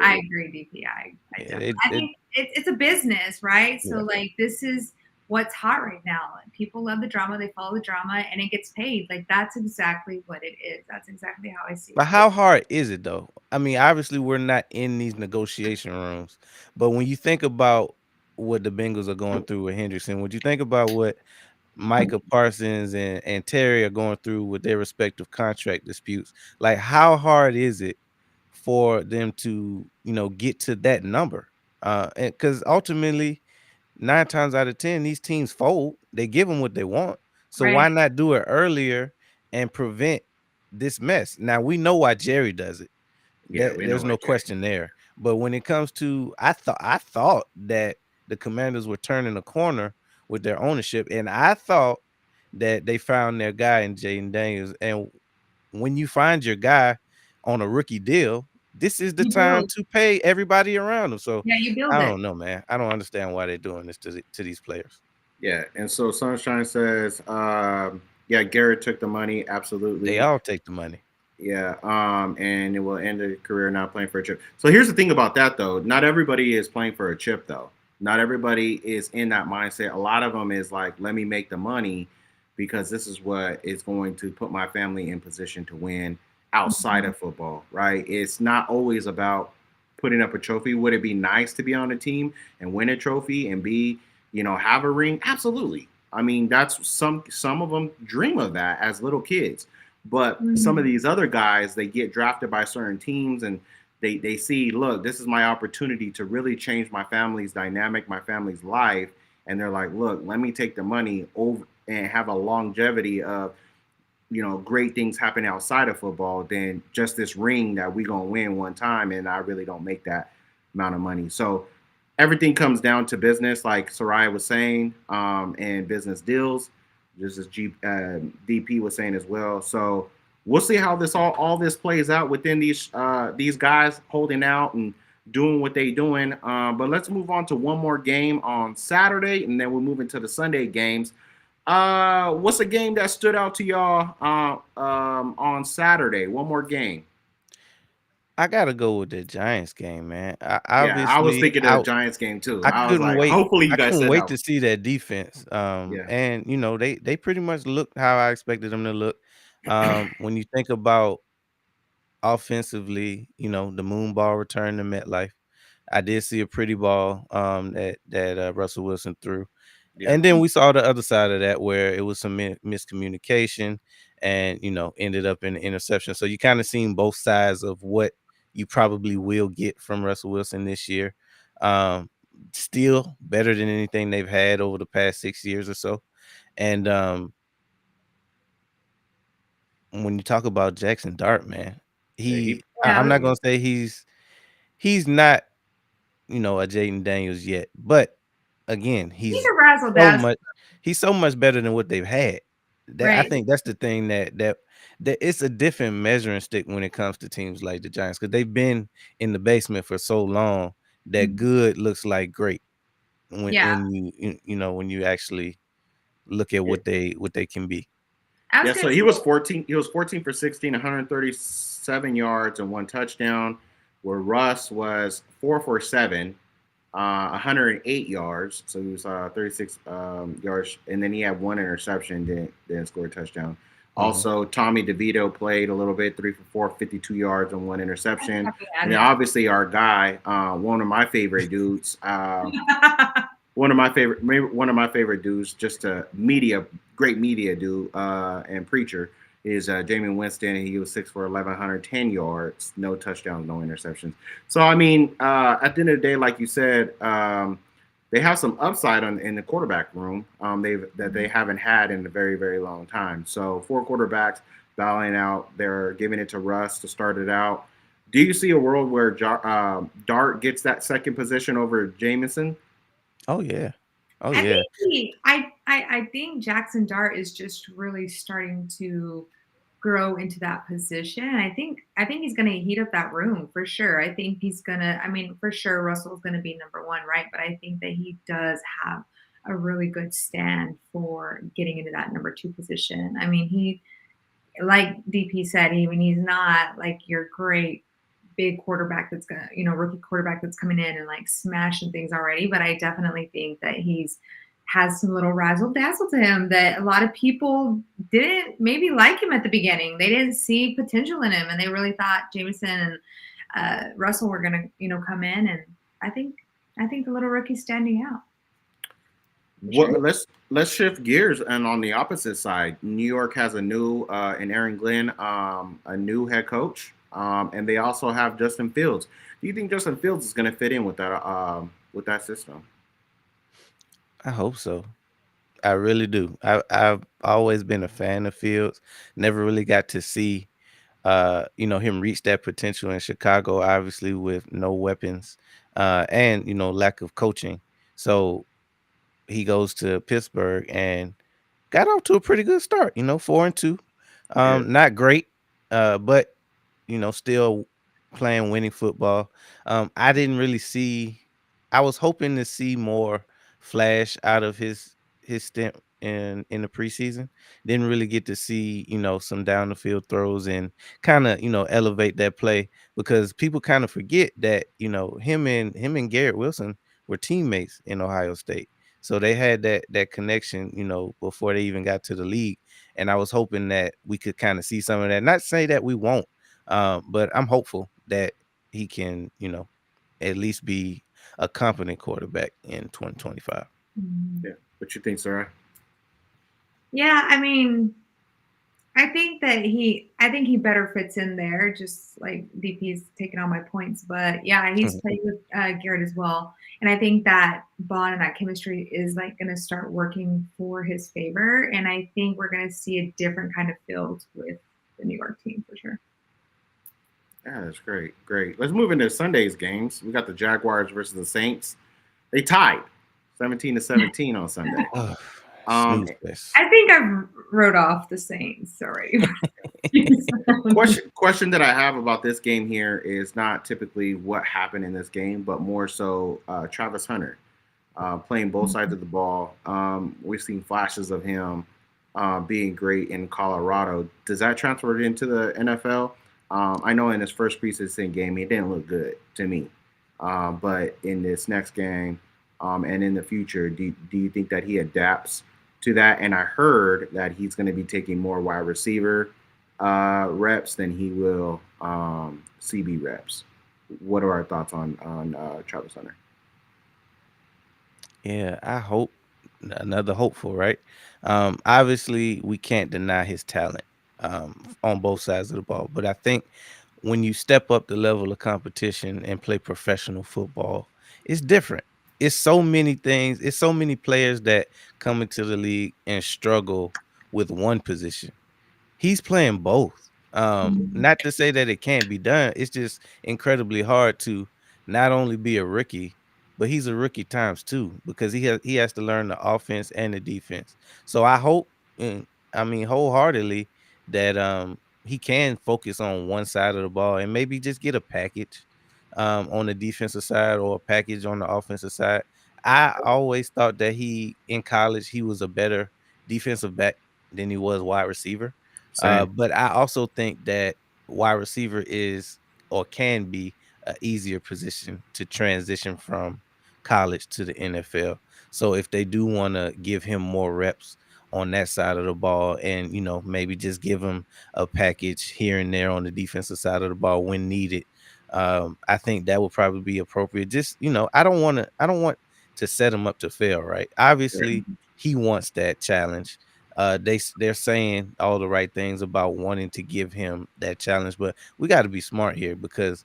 I Yeah, agree, DP. I Yeah. definitely. I think it's a business, right? So Yeah. like this is what's hot right now. People love the drama. They follow the drama, and it gets paid. Like that's exactly what it is. That's exactly how I see But it. how hard is it though? I mean, obviously we're not in these negotiation rooms, but when you think about what the Bengals are going through with Hendrickson, would you think about what Micah Parsons and Terry are going through with their respective contract disputes? Like, how hard is it for them to, get to that number? Because ultimately, 9 times out of 10, these teams fold. They give them what they want. So Right. why not do it earlier and prevent this mess? Now we know why Jerry does it. yeah, we know There's no what Jerry. question there. But when it comes to, I thought that the Commanders were turning a corner with their ownership, and I thought that they found their guy in Jaden Daniels. And when you find your guy on a rookie deal, this is the You time build. to pay everybody around him. So Yeah, you build I it. don't know, man. I don't understand why they're doing this to these players. Yeah, and so Sunshine says, yeah, Garrett took the money, They absolutely. all take the money. Yeah, and it will end a career not playing for a chip. So here's the thing about that though. Not everybody is playing for a chip though. Not everybody is in that mindset. A lot of them is like, let me make the money because this is what is going to put my family in position to win outside Mhm. of football, right? It's not always about putting up a trophy. Would it be nice to be on a team and win a trophy and have a ring? Absolutely. I mean, that's some of them dream of that as little kids. But some of Mhm. these other guys, they get drafted by certain teams and they see, look, this is my opportunity to really change my family's dynamic, my family's life, and they're like, look, let me take the money over and have a longevity of great things happen outside of football than just this ring that we gonna win one time, and I really don't make that amount of money. So everything comes down to business, like Soraya was saying, and business deals, just as DP was saying as well. So we'll see how this all this plays out within these guys holding out and doing what they doing. But let's move on to one more game on Saturday, and then we'll move into the Sunday games. What's a game that stood out to y'all on Saturday? One more game. I gotta go with the Giants game, man. Yeah, I was Obviously, thinking of the Giants game too. I I was couldn't like, wait. hopefully you I guys couldn't said wait that to one. see that defense. Yeah, And they pretty much looked how I expected them to look. When you think about offensively, the moon ball return to MetLife. I did see a pretty ball that Russell Wilson threw. yeah, And then we saw the other side of that where it was some miscommunication and, ended up in the interception. So you kind of seen both sides of what you probably will get from Russell Wilson this year. Um, Still better than anything they've had over the past 6 years or so. And when you talk about Jackson Dart, man, yeah. He I'm Yeah, not gonna say he's not, a Jaden Daniels yet, but again, he's a razzle so dazzle, much he's so much better than what they've had. That I right? think that's the thing that it's a different measuring stick when it comes to teams like the Giants because they've been in the basement for so long that Mhm. good looks like great Yeah, when you actually look at yeah. what they can be. I was Yeah, gonna so he say, was 14. He was 14 for 16, 137 yards and one touchdown. Where Russ was 4 for 7, 108 yards. So he was 36 yards, and then he had one interception. Didn't score a touchdown. Mhm. Also, Tommy DeVito played a little bit, 3 for 4, 52 yards and one interception. I can add And then him. obviously our guy, one of my favorite dudes, one of my favorite dudes, just a great media dude and preacher is Jameis Winston. He was 6 for 11, 110 yards, no touchdowns, no interceptions. So I mean, at the end of the day, like you said, they have some upside in the quarterback room. They haven't had in a very very long time. So 4 quarterbacks battling out. They're giving it to Russ to start it out. Do you see a world where Dart gets that second position over Jameson? Oh yeah. Oh I yeah. think I think Jackson Dart is just really starting to grow into that position. I think he's gonna heat up that room for sure. I think he's gonna, I mean, for sure Russell's gonna be number one, right? But I think that he does have a really good stand for getting into that number two position. I mean, he, like DP said, even he's not like your great big quarterback that's gonna, rookie quarterback that's coming in and like smashing things already. But I definitely think that he's has some little razzle dazzle to him that a lot of people didn't maybe like him at the beginning. They didn't see potential in him, and they really thought Jameson and Russell were gonna, come in. And I think I think the little rookie's standing out for sure. What let's shift gears, and on the opposite side, New York has a new and Aaron Glenn, a new head coach, and they also have Justin Fields. Do you think Justin Fields is going to fit in with that system? I hope so. I really do. I've always been a fan of Fields. Never really got to see him reach that potential in Chicago, obviously with no weapons, and lack of coaching. So he goes to Pittsburgh and got off to a pretty good start, 4-2. Yeah, Not great, but still playing winning football. I didn't really see. I was hoping to see more flash out of his stint in the preseason. Didn't really get to see some down the field throws and kind of elevate that play because people kind of forget that him and Garrett Wilson were teammates in Ohio State. So they had that connection, before they even got to the league. And I was hoping that we could kind of see some of that. Not say that we won't, but I'm hopeful that he can, at least be a competent quarterback in 2025. Mhm. yeah. What you think, Sarah? Yeah, I mean, I think he better fits in there. Just like DP's taking all my points, but yeah, he's playing with Garrett as well, and I think that bond and that chemistry is like going to start working for his favor, and I think we're going to see a different kind of field with the New York team for sure. Yeah, that's great. Great. Let's move into Sunday's games. We got the Jaguars versus the Saints. They tied 17-17 on Sunday. Um, Snooze fest. I think I wrote off the Saints already. question that I have about this game here is not typically what happened in this game, but more so Travis Hunter playing both sides of the ball. We've seen flashes of him being great in Colorado. Does that transfer into the NFL? I know in his first preseason game, he didn't look good to me. But in this next game and in the future, do you think that he adapts to that? And I heard that he's going to be taking more wide receiver reps than he will CB reps. What are our thoughts on Travis Hunter? Yeah, I hope another hopeful, right? Obviously, we can't deny his talent on both sides of the ball, but I think when you step up the level of competition and play professional football, it's different. It's so many things. It's so many players that come into the league and struggle with one position. He's playing both. Not to say that it can't be done. It's just incredibly hard to not only be a rookie, but he's a rookie times two because he has to learn the offense and the defense. So I hope, and I mean wholeheartedly, that he can focus on one side of the ball and maybe just get a package on the defensive side or a package on the offensive side. I always thought that he in college he was a better defensive back than he was wide receiver. Same. But I also think that wide receiver is or can be an easier position to transition from college to the NFL. So if they do want to give him more reps on that side of the ball and maybe just give him a package here and there on the defensive side of the ball when needed, I think that would probably be appropriate. Just I don't want to set him up to fail, right? Obviously he wants that challenge. They're saying all the right things about wanting to give him that challenge, but we got to be smart here because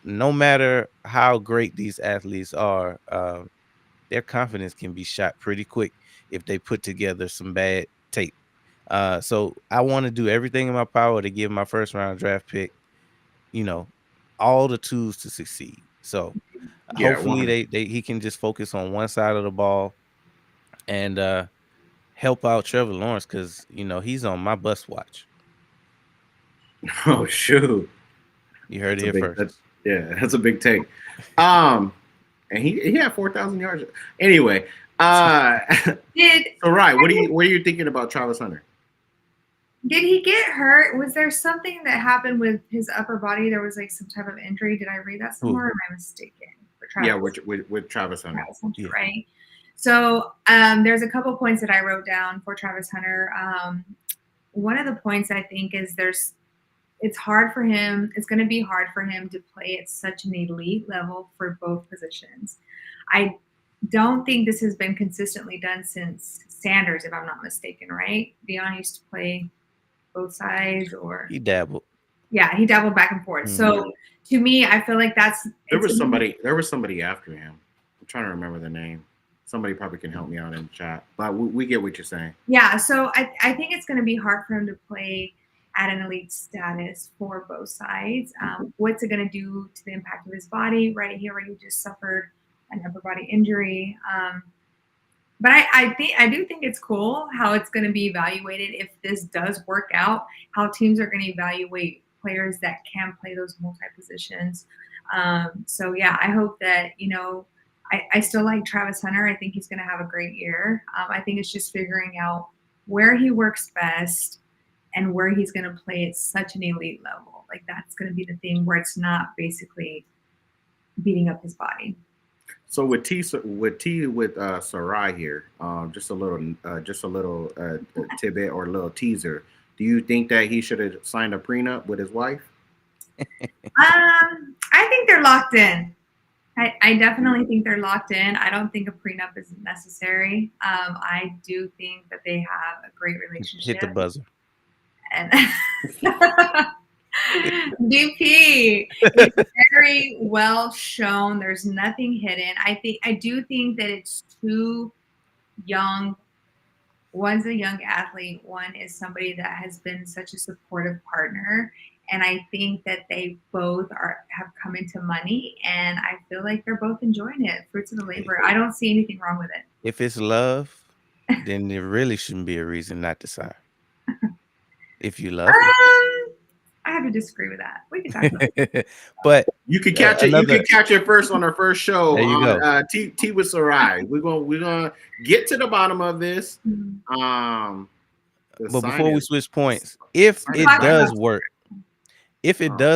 no matter how great these athletes are, their confidence can be shot pretty quick if they put together some bad tape. So I want to do everything in my power to give my first round draft pick, you know, all the tools to succeed. So Yeah, hopefully 100. he can just focus on one side of the ball and help out Trevor Lawrence because he's on my bus watch. Oh shoot, You heard that's it a here big. first. Yeah, that's a big take. Um, and he had 4,000 yards. Anyway, uh, Did so right, what are you thinking about Travis Hunter? did he get hurt? Was there something that happened with his upper body? There was like some type of injury. Did I read that somewhere? Or am I mistaken? For Yeah, Travis. with Travis Hunter. Travis Hunter, Yeah. right? So there's a couple points that I wrote down for Travis Hunter. One of the points I think is it's hard for him. It's going to be hard for him to play at such an elite level for both positions. I don't think this has been consistently done since Sanders, if I'm not mistaken, right? Dion used to play both sides, or He dabbled. yeah, he dabbled back and forth. So to me, I feel like There was somebody after him. I'm trying to remember the name. Somebody probably can help me out in the chat, but we get what you're saying. Yeah, so I think it's going to be hard for him to play at an elite status for both sides. What's it going to do to the impact of his body? Right, he already just suffered an upper body injury. But I do think it's cool how it's going to be evaluated if this does work out. How teams are going to evaluate players that can play those multi positions. So yeah, I hope that I still like Travis Hunter. I think he's going to have a great year. I think it's just figuring out where he works best and where he's going to play at such an elite level. Like that's going to be the thing where it's not basically beating up his body. So with Sarai here, just a little tidbit or a little teaser. Do you think that he should have signed a prenup with his wife? I think they're locked in. I definitely think they're locked in. I don't think a prenup is necessary. I do think that they have a great relationship. Hit the buzzer. And DP is very well shown. There's nothing hidden. I do think that it's too young. One's a young athlete, one is somebody that has been such a supportive partner. And I think that they both have come into money, and I feel like they're both enjoying it. Fruits of the labor. I don't see anything wrong with it. If it's love, then there really shouldn't be a reason not to sign. If you love him. I have to disagree with that. We can talk about it. But you can catch it. You can catch it first on our first show there you on T with Sarai. We're gonna get to the bottom of this. But before we switch points, if it does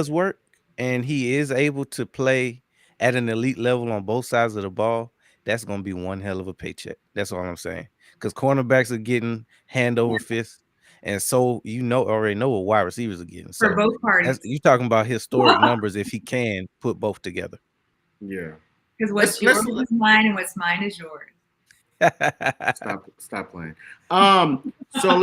work, and he is able to play at an elite level on both sides of the ball, that's gonna be one hell of a paycheck. That's all I'm saying. Because cornerbacks are getting hand over fist. And so already know what wide receivers are getting. So for both parties. You're talking about historic numbers if he can put both together. Yeah. Because what's yours is mine and what's mine is yours. Stop playing. So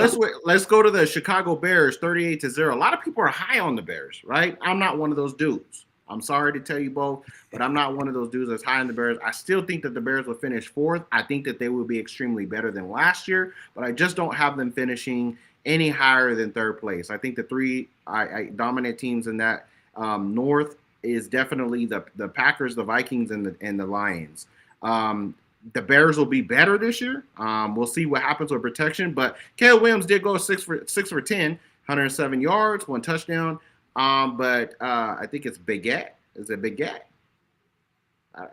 let's go to the Chicago Bears 38-0. A lot of people are high on the Bears, right? I'm not one of those dudes. I'm sorry to tell you both, but I'm not one of those dudes that's high on the Bears. I still think that the Bears will finish fourth. I think that they will be extremely better than last year, but I just don't have them finishing any higher than third place. I think the three dominant teams in that North is definitely the Packers, the Vikings, and the Lions. The Bears will be better this year. We'll see what happens with protection, but Caleb Williams did go 6 for 10, 107 yards, 1 touchdown. But I think it's Baguette. Is it Baguette? I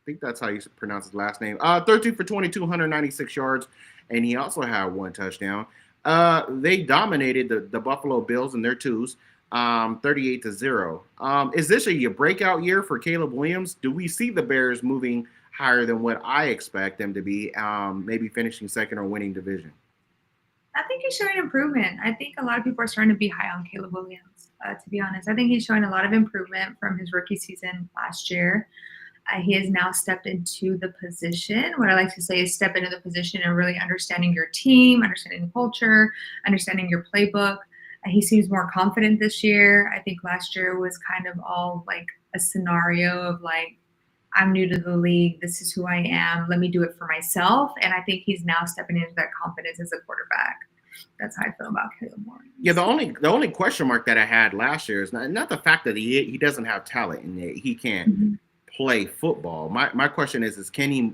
think that's how you pronounce his last name. 13 for 22, 196 yards, and he also had 1 touchdown. They dominated the Buffalo Bills in their twos, 38-0. Is this a breakout year for Caleb Williams? Do we see the Bears moving higher than what I expect them to be, maybe finishing second or winning division? I think he's showing improvement. I think a lot of people are starting to be high on Caleb Williams, to be honest. I think he's showing a lot of improvement from his rookie season last year. He has now stepped into the position. What I like to say is step into the position and really understanding your team, understanding the culture, understanding your playbook. He seems more confident this year. I think last year was kind of all like a scenario of like, I'm new to the league. This is who I am. Let me do it for myself. And I think he's now stepping into that confidence as a quarterback. That's how I feel about Caleb Williams. Yeah, the only question mark that I had last year is not the fact that he doesn't have talent and he can't play football. My question is can he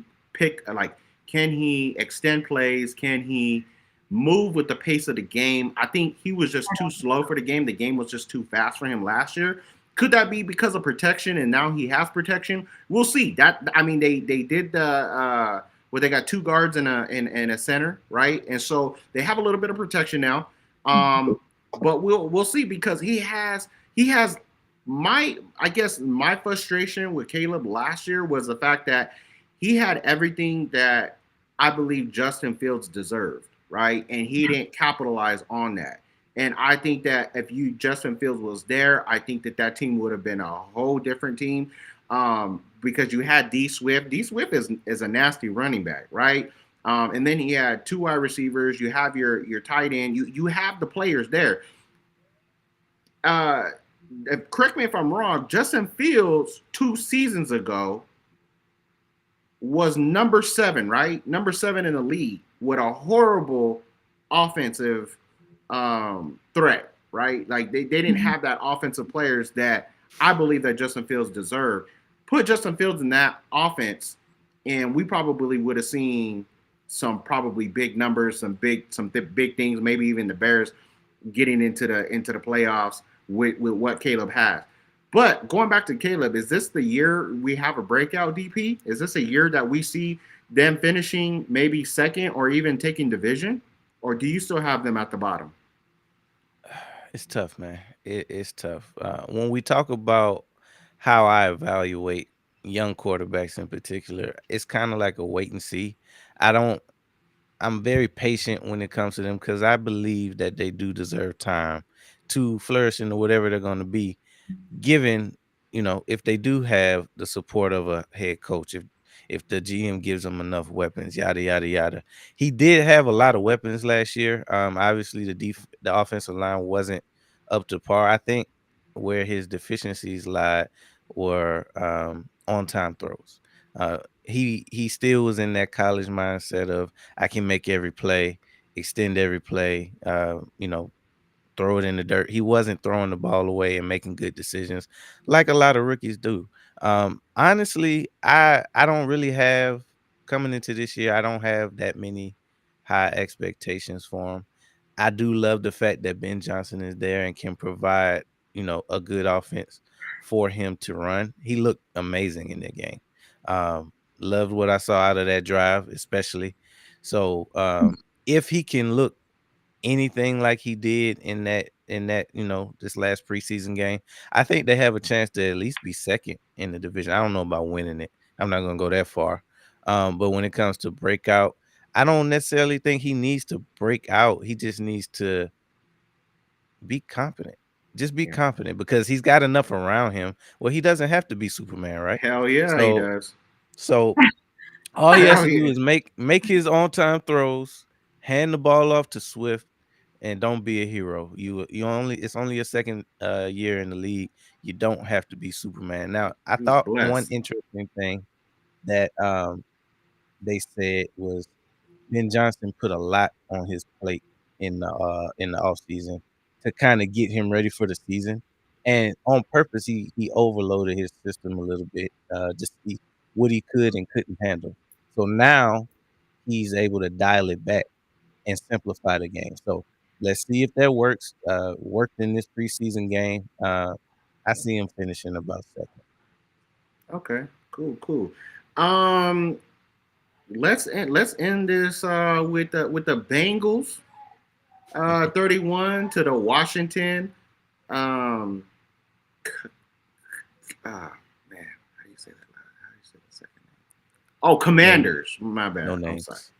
can he extend plays? Can he move with the pace of the game? I think he was just too slow for the game. The game was just too fast for him last year. Could that be because of protection and now he has protection? We'll see. They did the where they got 2 guards and a center, right? And so they have a little bit of protection now. But we'll see because he has my frustration with Caleb last year was the fact that he had everything that I believe Justin Fields deserved, right? And he didn't capitalize on that. And I think that if Justin Fields was there, I think that team would have been a whole different team because you had D Swift. D Swift is a nasty running back, right? And then he had 2 wide receivers. You have your tight end. You have the players there. Correct me if I'm wrong. Justin Fields 2 seasons ago was number 7, right? Number 7 in the league with a horrible offensive threat, right? Like they didn't have that offensive players that I believe that Justin Fields deserved. Put Justin Fields in that offense, and we probably would have seen some probably big numbers, some big things, maybe even the Bears getting into the playoffs with what Caleb has. But going back to Caleb, is this the year we have a breakout, DP? Is this a year that we see them finishing maybe second or even taking division? Or do you still have them at the bottom? It's tough, man. It's tough. When we talk about how I evaluate young quarterbacks in particular, it's kind of like a wait and see. I'm very patient when it comes to them because I believe that they do deserve time to flourish into whatever they're going to be, given, if they do have the support of a head coach, if the GM gives him enough weapons, yada yada yada. He did have a lot of weapons last year. Obviously the offensive line wasn't up to par. I think where his deficiencies lied were on time throws. He still was in that college mindset of I can make every play, extend every play. Throw it in the dirt. He wasn't throwing the ball away and making good decisions like a lot of rookies do. Honestly, I don't really have coming into this year. I don't have that many high expectations for him. I do love the fact that Ben Johnson is there and can provide, a good offense for him to run. He looked amazing in that game. Loved what I saw out of that drive, especially. So if he can look anything like he did in that this last preseason game, I think they have a chance to at least be second in the division. I don't know about winning it. I'm not gonna go that far. But when it comes to breakout, I don't necessarily think he needs to break out. He just needs to be confident. Just be Yeah. confident because he's got enough around him. Well, he doesn't have to be Superman, right? Hell yeah, he So does. so all he has Hell to do yeah. is make his on time throws, hand the ball off to Swift, and don't be a hero. It's only your second year in the league. You don't have to be Superman. Now, I He's thought one blessed. interesting thing that they said was Ben Johnson put a lot on his plate in the off season to kind of get him ready for the season. And on purpose he overloaded his system a little bit to see what he could and couldn't handle. So now he's able to dial it back and simplify the game. So let's see if that works. Worked in this preseason game. I see him finishing about second. Okay, cool. Um, let's end this with the Bengals 31 to the Washington. Um, man, how do you say that? How do you say the second name? Oh, No, Commanders. My no bad. I'm sorry. names.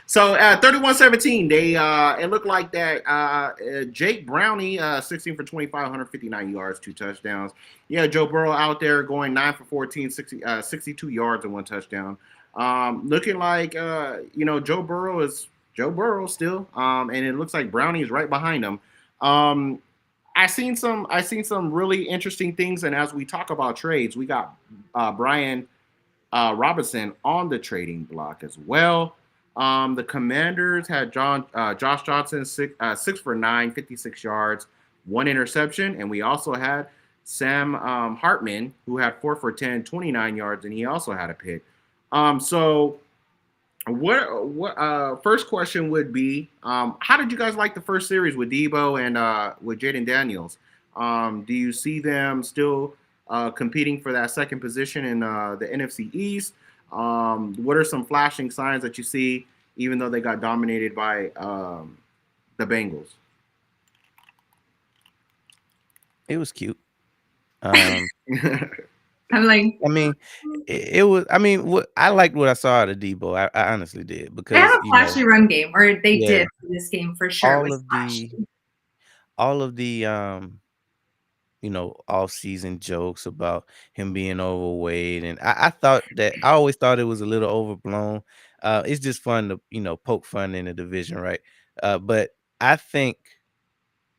So 31-17, they it looked like that Jake Brownie 16 for 25, 159 yards, 2 touchdowns. Yeah, Joe Burrow out there going 9 for 14, 62 yards and 1 touchdown. Looking like Joe Burrow still. And it looks like Brownie is right behind him. Um, I seen some really interesting things, and as we talk about trades, we got Brian Robinson on the trading block as well. The Commanders had Josh Johnson 6 for 9, 56 yards, 1 interception, and we also had Sam Hartman who had 4 for 10, 29 yards, and he also had a pick. So what first question would be how did you guys like the first series with Debo and with Jaden Daniels? Do you see them still competing for that second position in the NFC East? What are some flashing signs that you see, even though they got dominated by the Bengals? It was cute. Um, I'm like, I mean, it was. I mean, what I liked what I saw out of Debo. I honestly did they have because a flashy run game, or they yeah, did for this game for sure. It all was of the flashy. all of the off season jokes about him being overweight, and I always thought it was a little overblown. It's just fun to poke fun in the division, right? But I think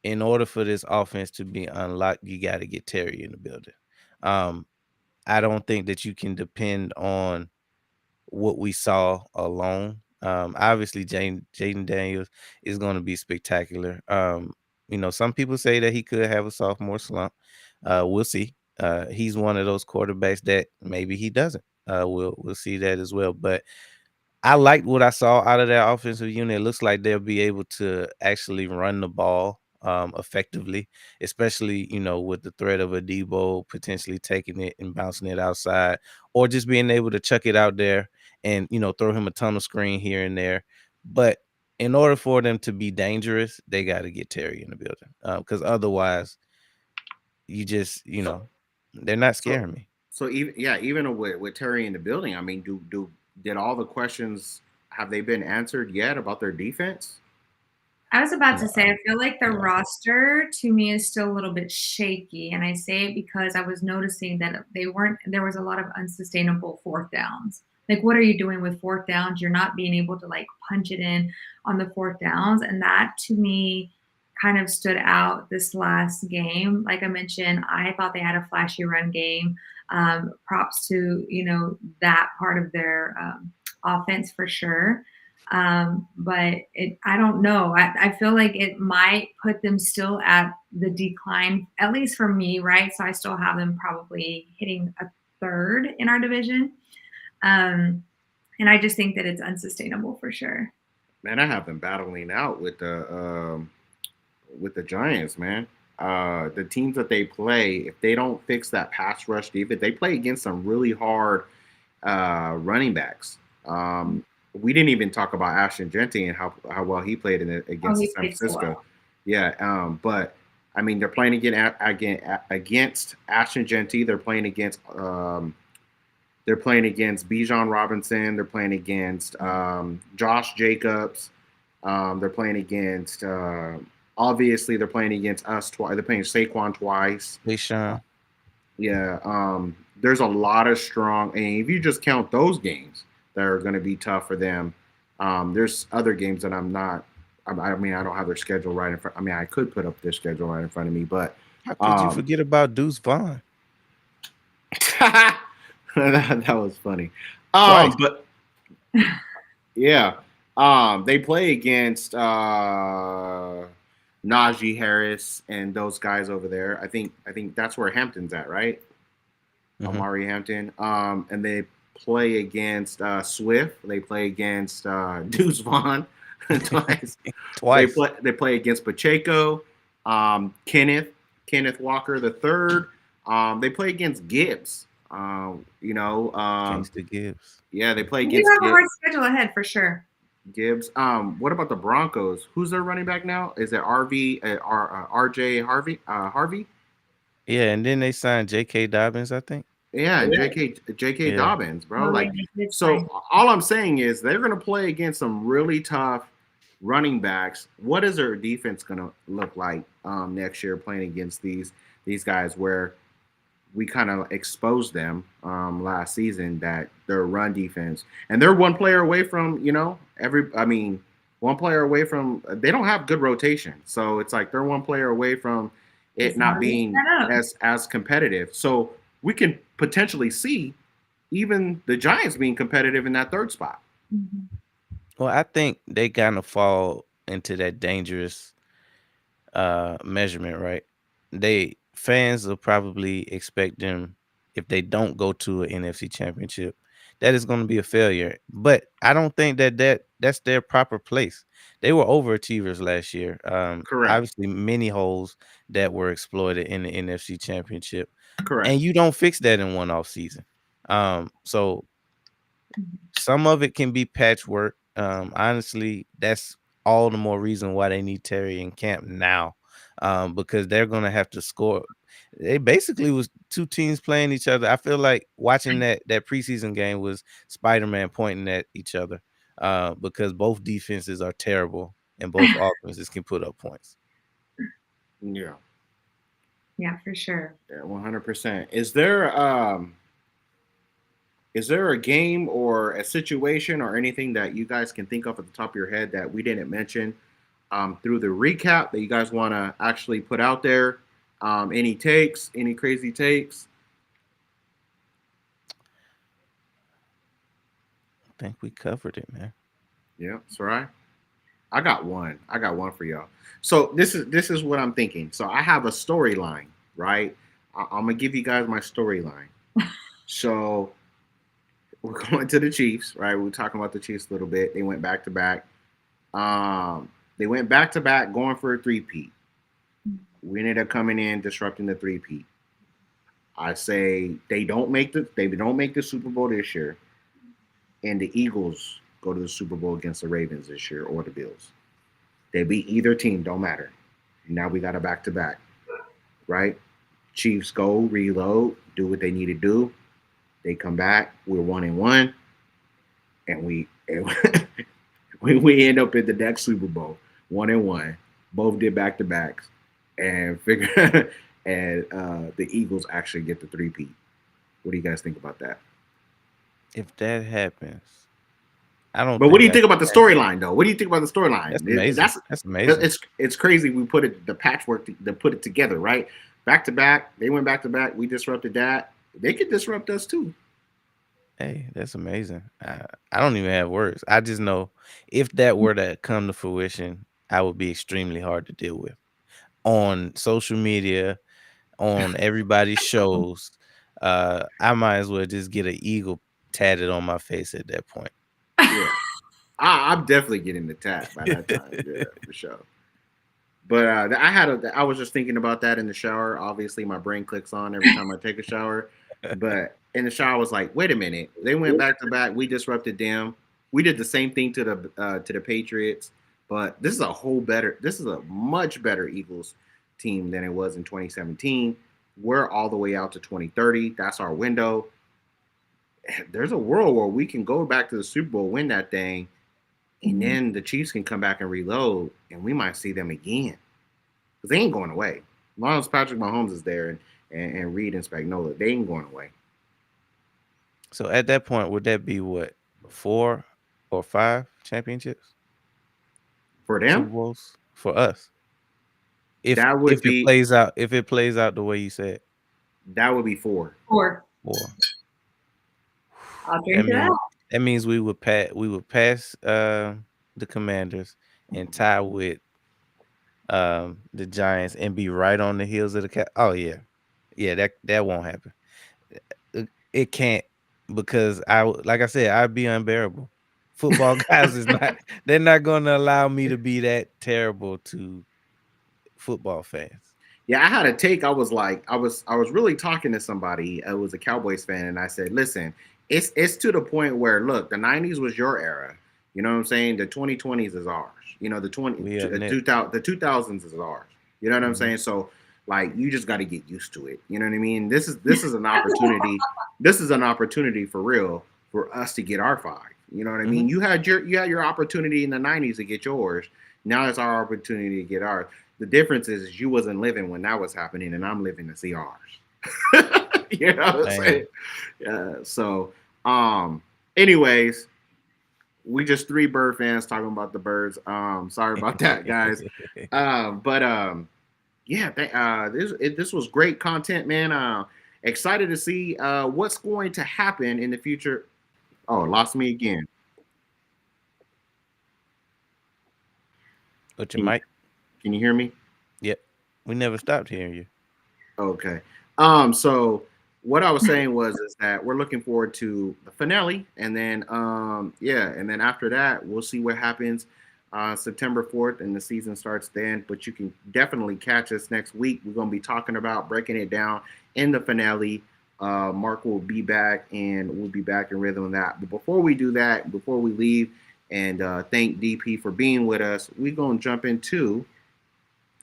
in order for this offense to be unlocked, you got to get Terry in the building. Um, I don't think that you can depend on what we saw alone. Obviously, Jaden Daniels is going to be spectacular. Some people say that he could have a sophomore slump. We'll see. He's one of those quarterbacks that maybe he doesn't. We'll see that as well. But I liked what I saw out of that offensive unit. It looks like they'll be able to actually run the ball effectively, especially with the threat of a Debo potentially taking it and bouncing it outside, or just being able to chuck it out there and throw him a tunnel screen here and there. But in order for them to be dangerous, they got to get Terry in the building because otherwise, you just so they're not so scaring me. so even with Terry in the building, I mean, did all the questions have they been answered yet about their defense? I was about to say, No, I feel like the no. roster to me is still a little bit shaky. And I say it because I was noticing that there was a lot of unsustainable fourth downs. Like, what are you doing with fourth downs? You're not being able to like punch it in on the fourth downs. And that to me kind of stood out this last game. Like I mentioned, I thought they had a flashy run game. Props to, that part of their offense for sure. But I don't know. I feel like it might put them still at the decline, at least for me, right? So I still have them probably hitting a third in our division. And I just think that it's unsustainable for sure. Man, I have them battling out with the Giants, man. The teams that they play, if they don't fix that pass rush defense, they play against some really hard running backs. We didn't even talk about Ashton Genty and how well he played Oh, against he San played so Francisco. well. Yeah, but I mean, they're playing against Ashton Genty. They're playing against Bijan Robinson. They're playing against Josh Jacobs. They're playing against obviously they're playing against us twice. They're playing Saquon twice. Hey, Sean. Yeah, there's a lot of strong. And if you just count those games that are going to be tough for them, there's other games that I'm not. I mean, I don't have their schedule right in front. I mean, I could put up their schedule right in front of me, but How could you um, forget about Deuce Vaughn? that was funny. Twice. But yeah, they play against Najee Harris and those guys over there. I think that's where Hampton's at, right? Mhm. Amari Hampton. And they play against Swift. They play against Deuce Vaughn twice. Twice. They play against Pacheco, Kenneth Walker the third. They play against Gibbs. Gangsta Gibbs. Yeah, they play You do against have a hard schedule ahead for sure. Gibbs. What about the Broncos? Who's their running back now? Is it RJ Harvey? Yeah, and then they signed J.K. Dobbins, I think. Yeah, and J.K. Yeah. Dobbins, bro. Oh, Like, yeah, it's so fine. all I'm saying is they're gonna play against some really tough running backs. What is their defense gonna look like next year playing against these guys where we kind of exposed them last season that their run defense and they're one player away from one player away from they don't have good rotation, so it's like they're one player away from it It's not hard to being set up. as competitive. So we can potentially see even the Giants being competitive in that third spot. Mhm. Well, I think they kind of fall into that dangerous measurement, right? Fans will probably expect them, if they don't go to an NFC championship, that is going to be a failure. But I don't think that's their proper place. They were overachievers last year. Correct. Obviously many holes that were exploited in the NFC championship. Correct. And you don't fix that in one off season. So some of it can be patchwork. Honestly, that's all the more reason why they need Terry in camp now, because they're gonna have to score. They basically was two teams playing each other. I feel like watching that preseason game was Spider-Man pointing at each other, because both defenses are terrible and both offenses can put up points. Yeah. Yeah, for sure. Yeah, 100%. Is there a game or a situation or anything that you guys can think of at the top of your head that we didn't mention through the recap that you guys want to actually put out there? Any takes? Any crazy takes? I think we covered it, man. Yeah, that's right. I got one. I got one for y'all. So this is what I'm thinking. So I have a storyline, right? I'm gonna give you guys my storyline. So we're going to the Chiefs, right? We were talking about the Chiefs a little bit. They went back to back. Going for a three-peat. We ended up coming in disrupting the three-peat. I say they don't make the Super Bowl this year, and the Eagles go to the Super Bowl against the Ravens this year or the Bills. They beat either team, don't matter. Now we got a back to back, right? Chiefs go reload, do what they need to do. They come back. We're 1-1, and we we end up in the next Super Bowl. 1-1. Both did back to backs, and figure and the Eagles actually get the three-peat. What do you guys think about that? If that happens, I don't But what do think you I think can about the imagine. storyline, though? What do you think about the storyline? That's amazing. That's That's amazing. it's crazy. We put it the patchwork to put it together, right? Back to back. They went back to back. We disrupted that. They could disrupt us too. Hey, that's amazing. I don't even have words. I just know if that were to come to fruition, I would be extremely hard to deal with on social media, on everybody's shows. I might as well just get an eagle tatted on my face at that point. Yeah, I'm definitely getting the tap by that time. Yeah, for sure. But I was just thinking about that in the shower. Obviously, my brain clicks on every time I take a shower. But in the shower, I was like, wait a minute. They went back to back. We disrupted them. We did the same thing to the Patriots. But this is a whole better. This is a much better Eagles team than it was in 2017. We're all the way out to 2030. That's our window. There's a world where we can go back to the Super Bowl, win that thing, and then the Chiefs can come back and reload, and we might see them again because they ain't going away. As long as Patrick Mahomes is there and Reed and Spagnola, they ain't going away. So at that point, would that be what, 4 or 5 championships, For Super them, Bowls for us? If that would if it be plays out, if it plays out the way you said, that would be four. 4. 4. I'll That drink to that. means we would pass the Commanders and tie with the Giants and be right on the heels of the Cat. Oh yeah, yeah. That won't happen. It can't because like I said, I'd be unbearable. Football guys is not. They're not going to allow me to be that terrible to football fans. Yeah, I had a take. I was like, I was really talking to somebody. It was a Cowboys fan, and I said, listen, it's to the point where look, the '90s was your era. You know what I'm saying? The 2020s is ours. You know, We are next. 2000 the 2000s is ours. You know what I'm Hmm. saying? So like, you just got to get used to it. You know what I mean? This is an opportunity. This is an opportunity for real for us to get our five. You know what I mean? Hmm. You had your opportunity in the '90s to get yours. Now it's our opportunity to get ours. The difference is you wasn't living when that was happening, and I'm living to see ours. You know what I'm saying? Man. So, um, anyways, we just three bird fans talking about the birds. Sorry about that, guys. But yeah, this was great content, man. Excited to see what's going to happen in the future. Oh, lost me again. But your Can you, mic. can you hear me? Yep. We never stopped hearing you. Okay. So what I was saying was is that we're looking forward to the finale, and then yeah, and then after that, we'll see what happens September 4th, and the season starts then. But you can definitely catch us next week. We're gonna be talking about breaking it down in the finale. Mark will be back, and we'll be back in rhythm on that. But before we do that, before we leave, and thank DP for being with us, we're gonna jump into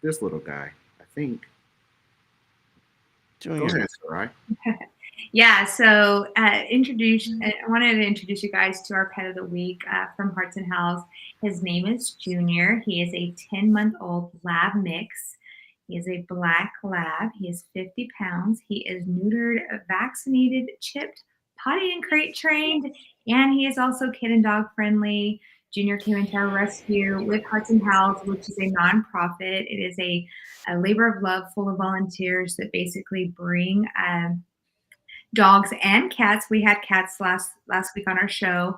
this little guy. I think. Go Junior. ahead, Sarai. Yeah, so I wanted to introduce you guys to our pet of the week from Hearts and House. His name is Junior. He is a 10-month-old lab mix. He is a black lab. He is 50 pounds. He is neutered, vaccinated, chipped, potty and crate trained, and he is also kid and dog friendly. Junior came into our rescue with Hearts and House, which is a nonprofit. It is a labor of love full of volunteers that basically bring dogs and cats. We had cats last week on our show,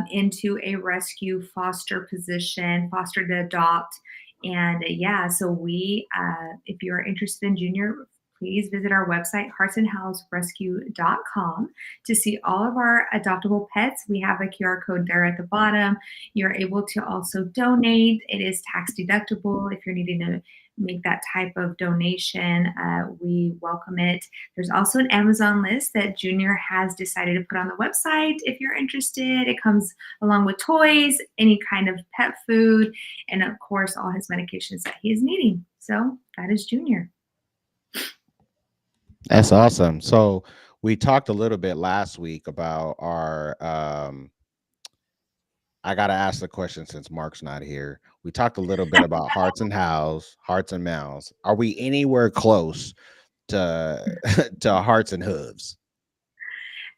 into a rescue foster position, foster to adopt. And yeah, so if you're interested in Junior, please visit our website, heartsandhouserescue.com, to see all of our adoptable pets. We have a QR code there at the bottom. You're able to also donate. It is tax deductible if you're needing to make that type of donation. We welcome it. There's also an Amazon list that Junior has decided to put on the website if you're interested. It comes along with toys, any kind of pet food, and of course, all his medications that he is needing. So that is Junior. That's awesome. So we talked a little bit last week about I gotta ask the question since Mark's not here. We talked a little bit about hearts and mouths. Are we anywhere close to to hearts and hooves?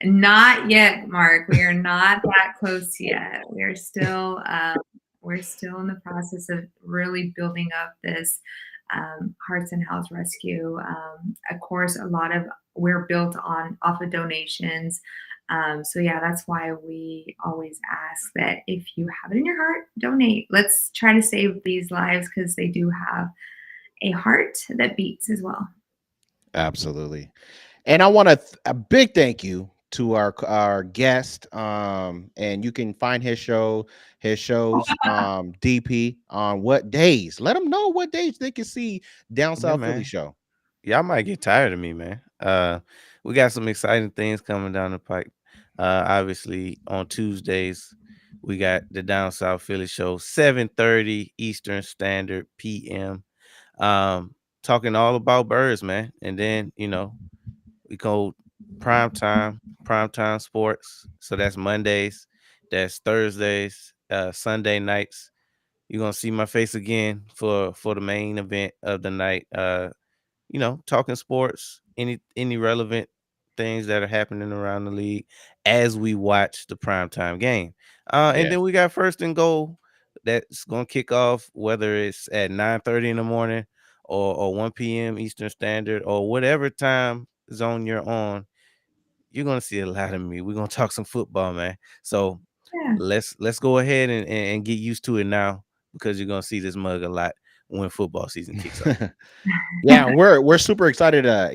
Not yet, Mark. We are not that close yet. We're still in the process of really building up this Hearts and House Rescue. Of course, we're built on off of donations. So yeah, that's why we always ask that if you have it in your heart, donate. Let's try to save these lives because they do have a heart that beats as well. Absolutely. And I want a big thank you to our guest. And you can find his shows, DP on what days. Let them know what days they can see Down Yeah, South Philly man. show. Y'all might get tired of me, man. We got some exciting things coming down the pipe. Obviously on Tuesdays, we got the Down South Philly show, 7:30 Eastern Standard PM. Talking all about birds, man. And then, we go primetime sports. So that's Mondays, that's Thursdays, Sunday nights. You're gonna see my face again for the main event of the night. Talking sports, any relevant things that are happening around the league as we watch the primetime game. And Yeah. then we got first and goal that's gonna kick off, whether it's at 9:30 in the morning or 1 p.m. Eastern Standard or whatever time zone you're on. You're gonna see a lot of me. We're gonna talk some football, man. So Yeah. let's go ahead and get used to it now, because you're gonna see this mug a lot when football season kicks off. Yeah, we're super excited to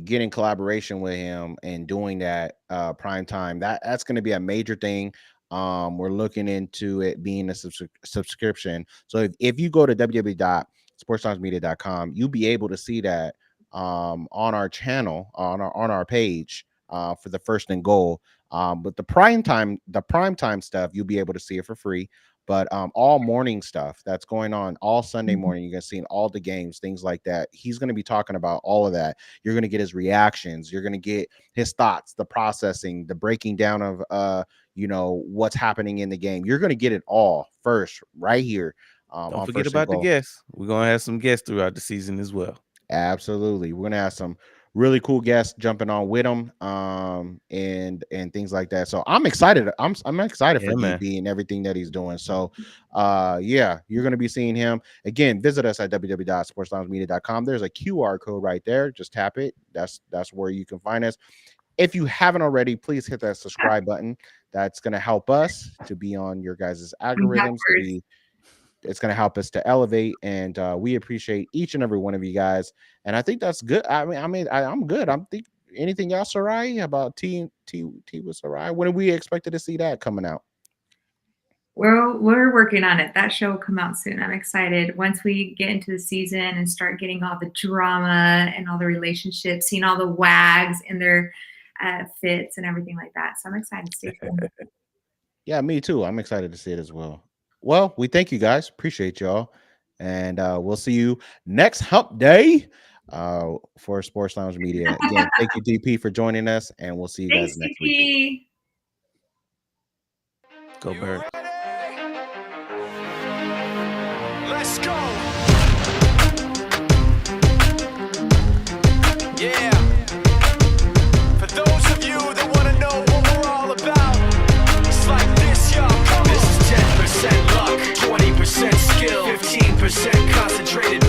get in collaboration with him and doing that prime time. That's going to be a major thing. We're looking into it being a subscription. So if you go to www.sportstalksmedia.com, you'll be able to see that on our channel, on our page, for the first and goal. But the prime time stuff, you'll be able to see it for free. But all morning stuff that's going on all Sunday morning, you're gonna see all the games, things like that. He's gonna be talking about all of that. You're gonna get his reactions. You're gonna get his thoughts, the processing, the breaking down of what's happening in the game. You're gonna get it all first right here. Don't On forget First and about the Goal. guests. We're gonna have some guests throughout the season as well. Absolutely. We're gonna have some really cool guests jumping on with them, and things like that. So I'm excited. I'm excited for Yeah, man. DP and everything that he's doing. So yeah, you're gonna be seeing him again. Visit us at www.sportsloungemedia.com. There's a QR code right there. Just tap it. That's where you can find us. If you haven't already, please hit that subscribe button. That's gonna help us to be on your guys' algorithms to be. It's going to help us to elevate, and we appreciate each and every one of you guys. And I think that's good. I'm good. I'm think anything else, Sarai, about T with Sarai? When are we expected to see that coming out? We're working on it. That show will come out soon. I'm excited. Once we get into the season and start getting all the drama and all the relationships, seeing all the wags and their fits and everything like that. So I'm excited. Stay tuned. Yeah, me too. I'm excited to see it as well. Well, we thank you guys. Appreciate y'all. And we'll see you next hump day for Sports Lounge Media. Again, thank you, DP, for joining us, and we'll see you guys Thanks, next week. DP. Go Bird. Let's go. Yeah. For those of you that want to know what we're all about, it's like this, y'all. This is 10% luck, 20% skill, 15% concentrated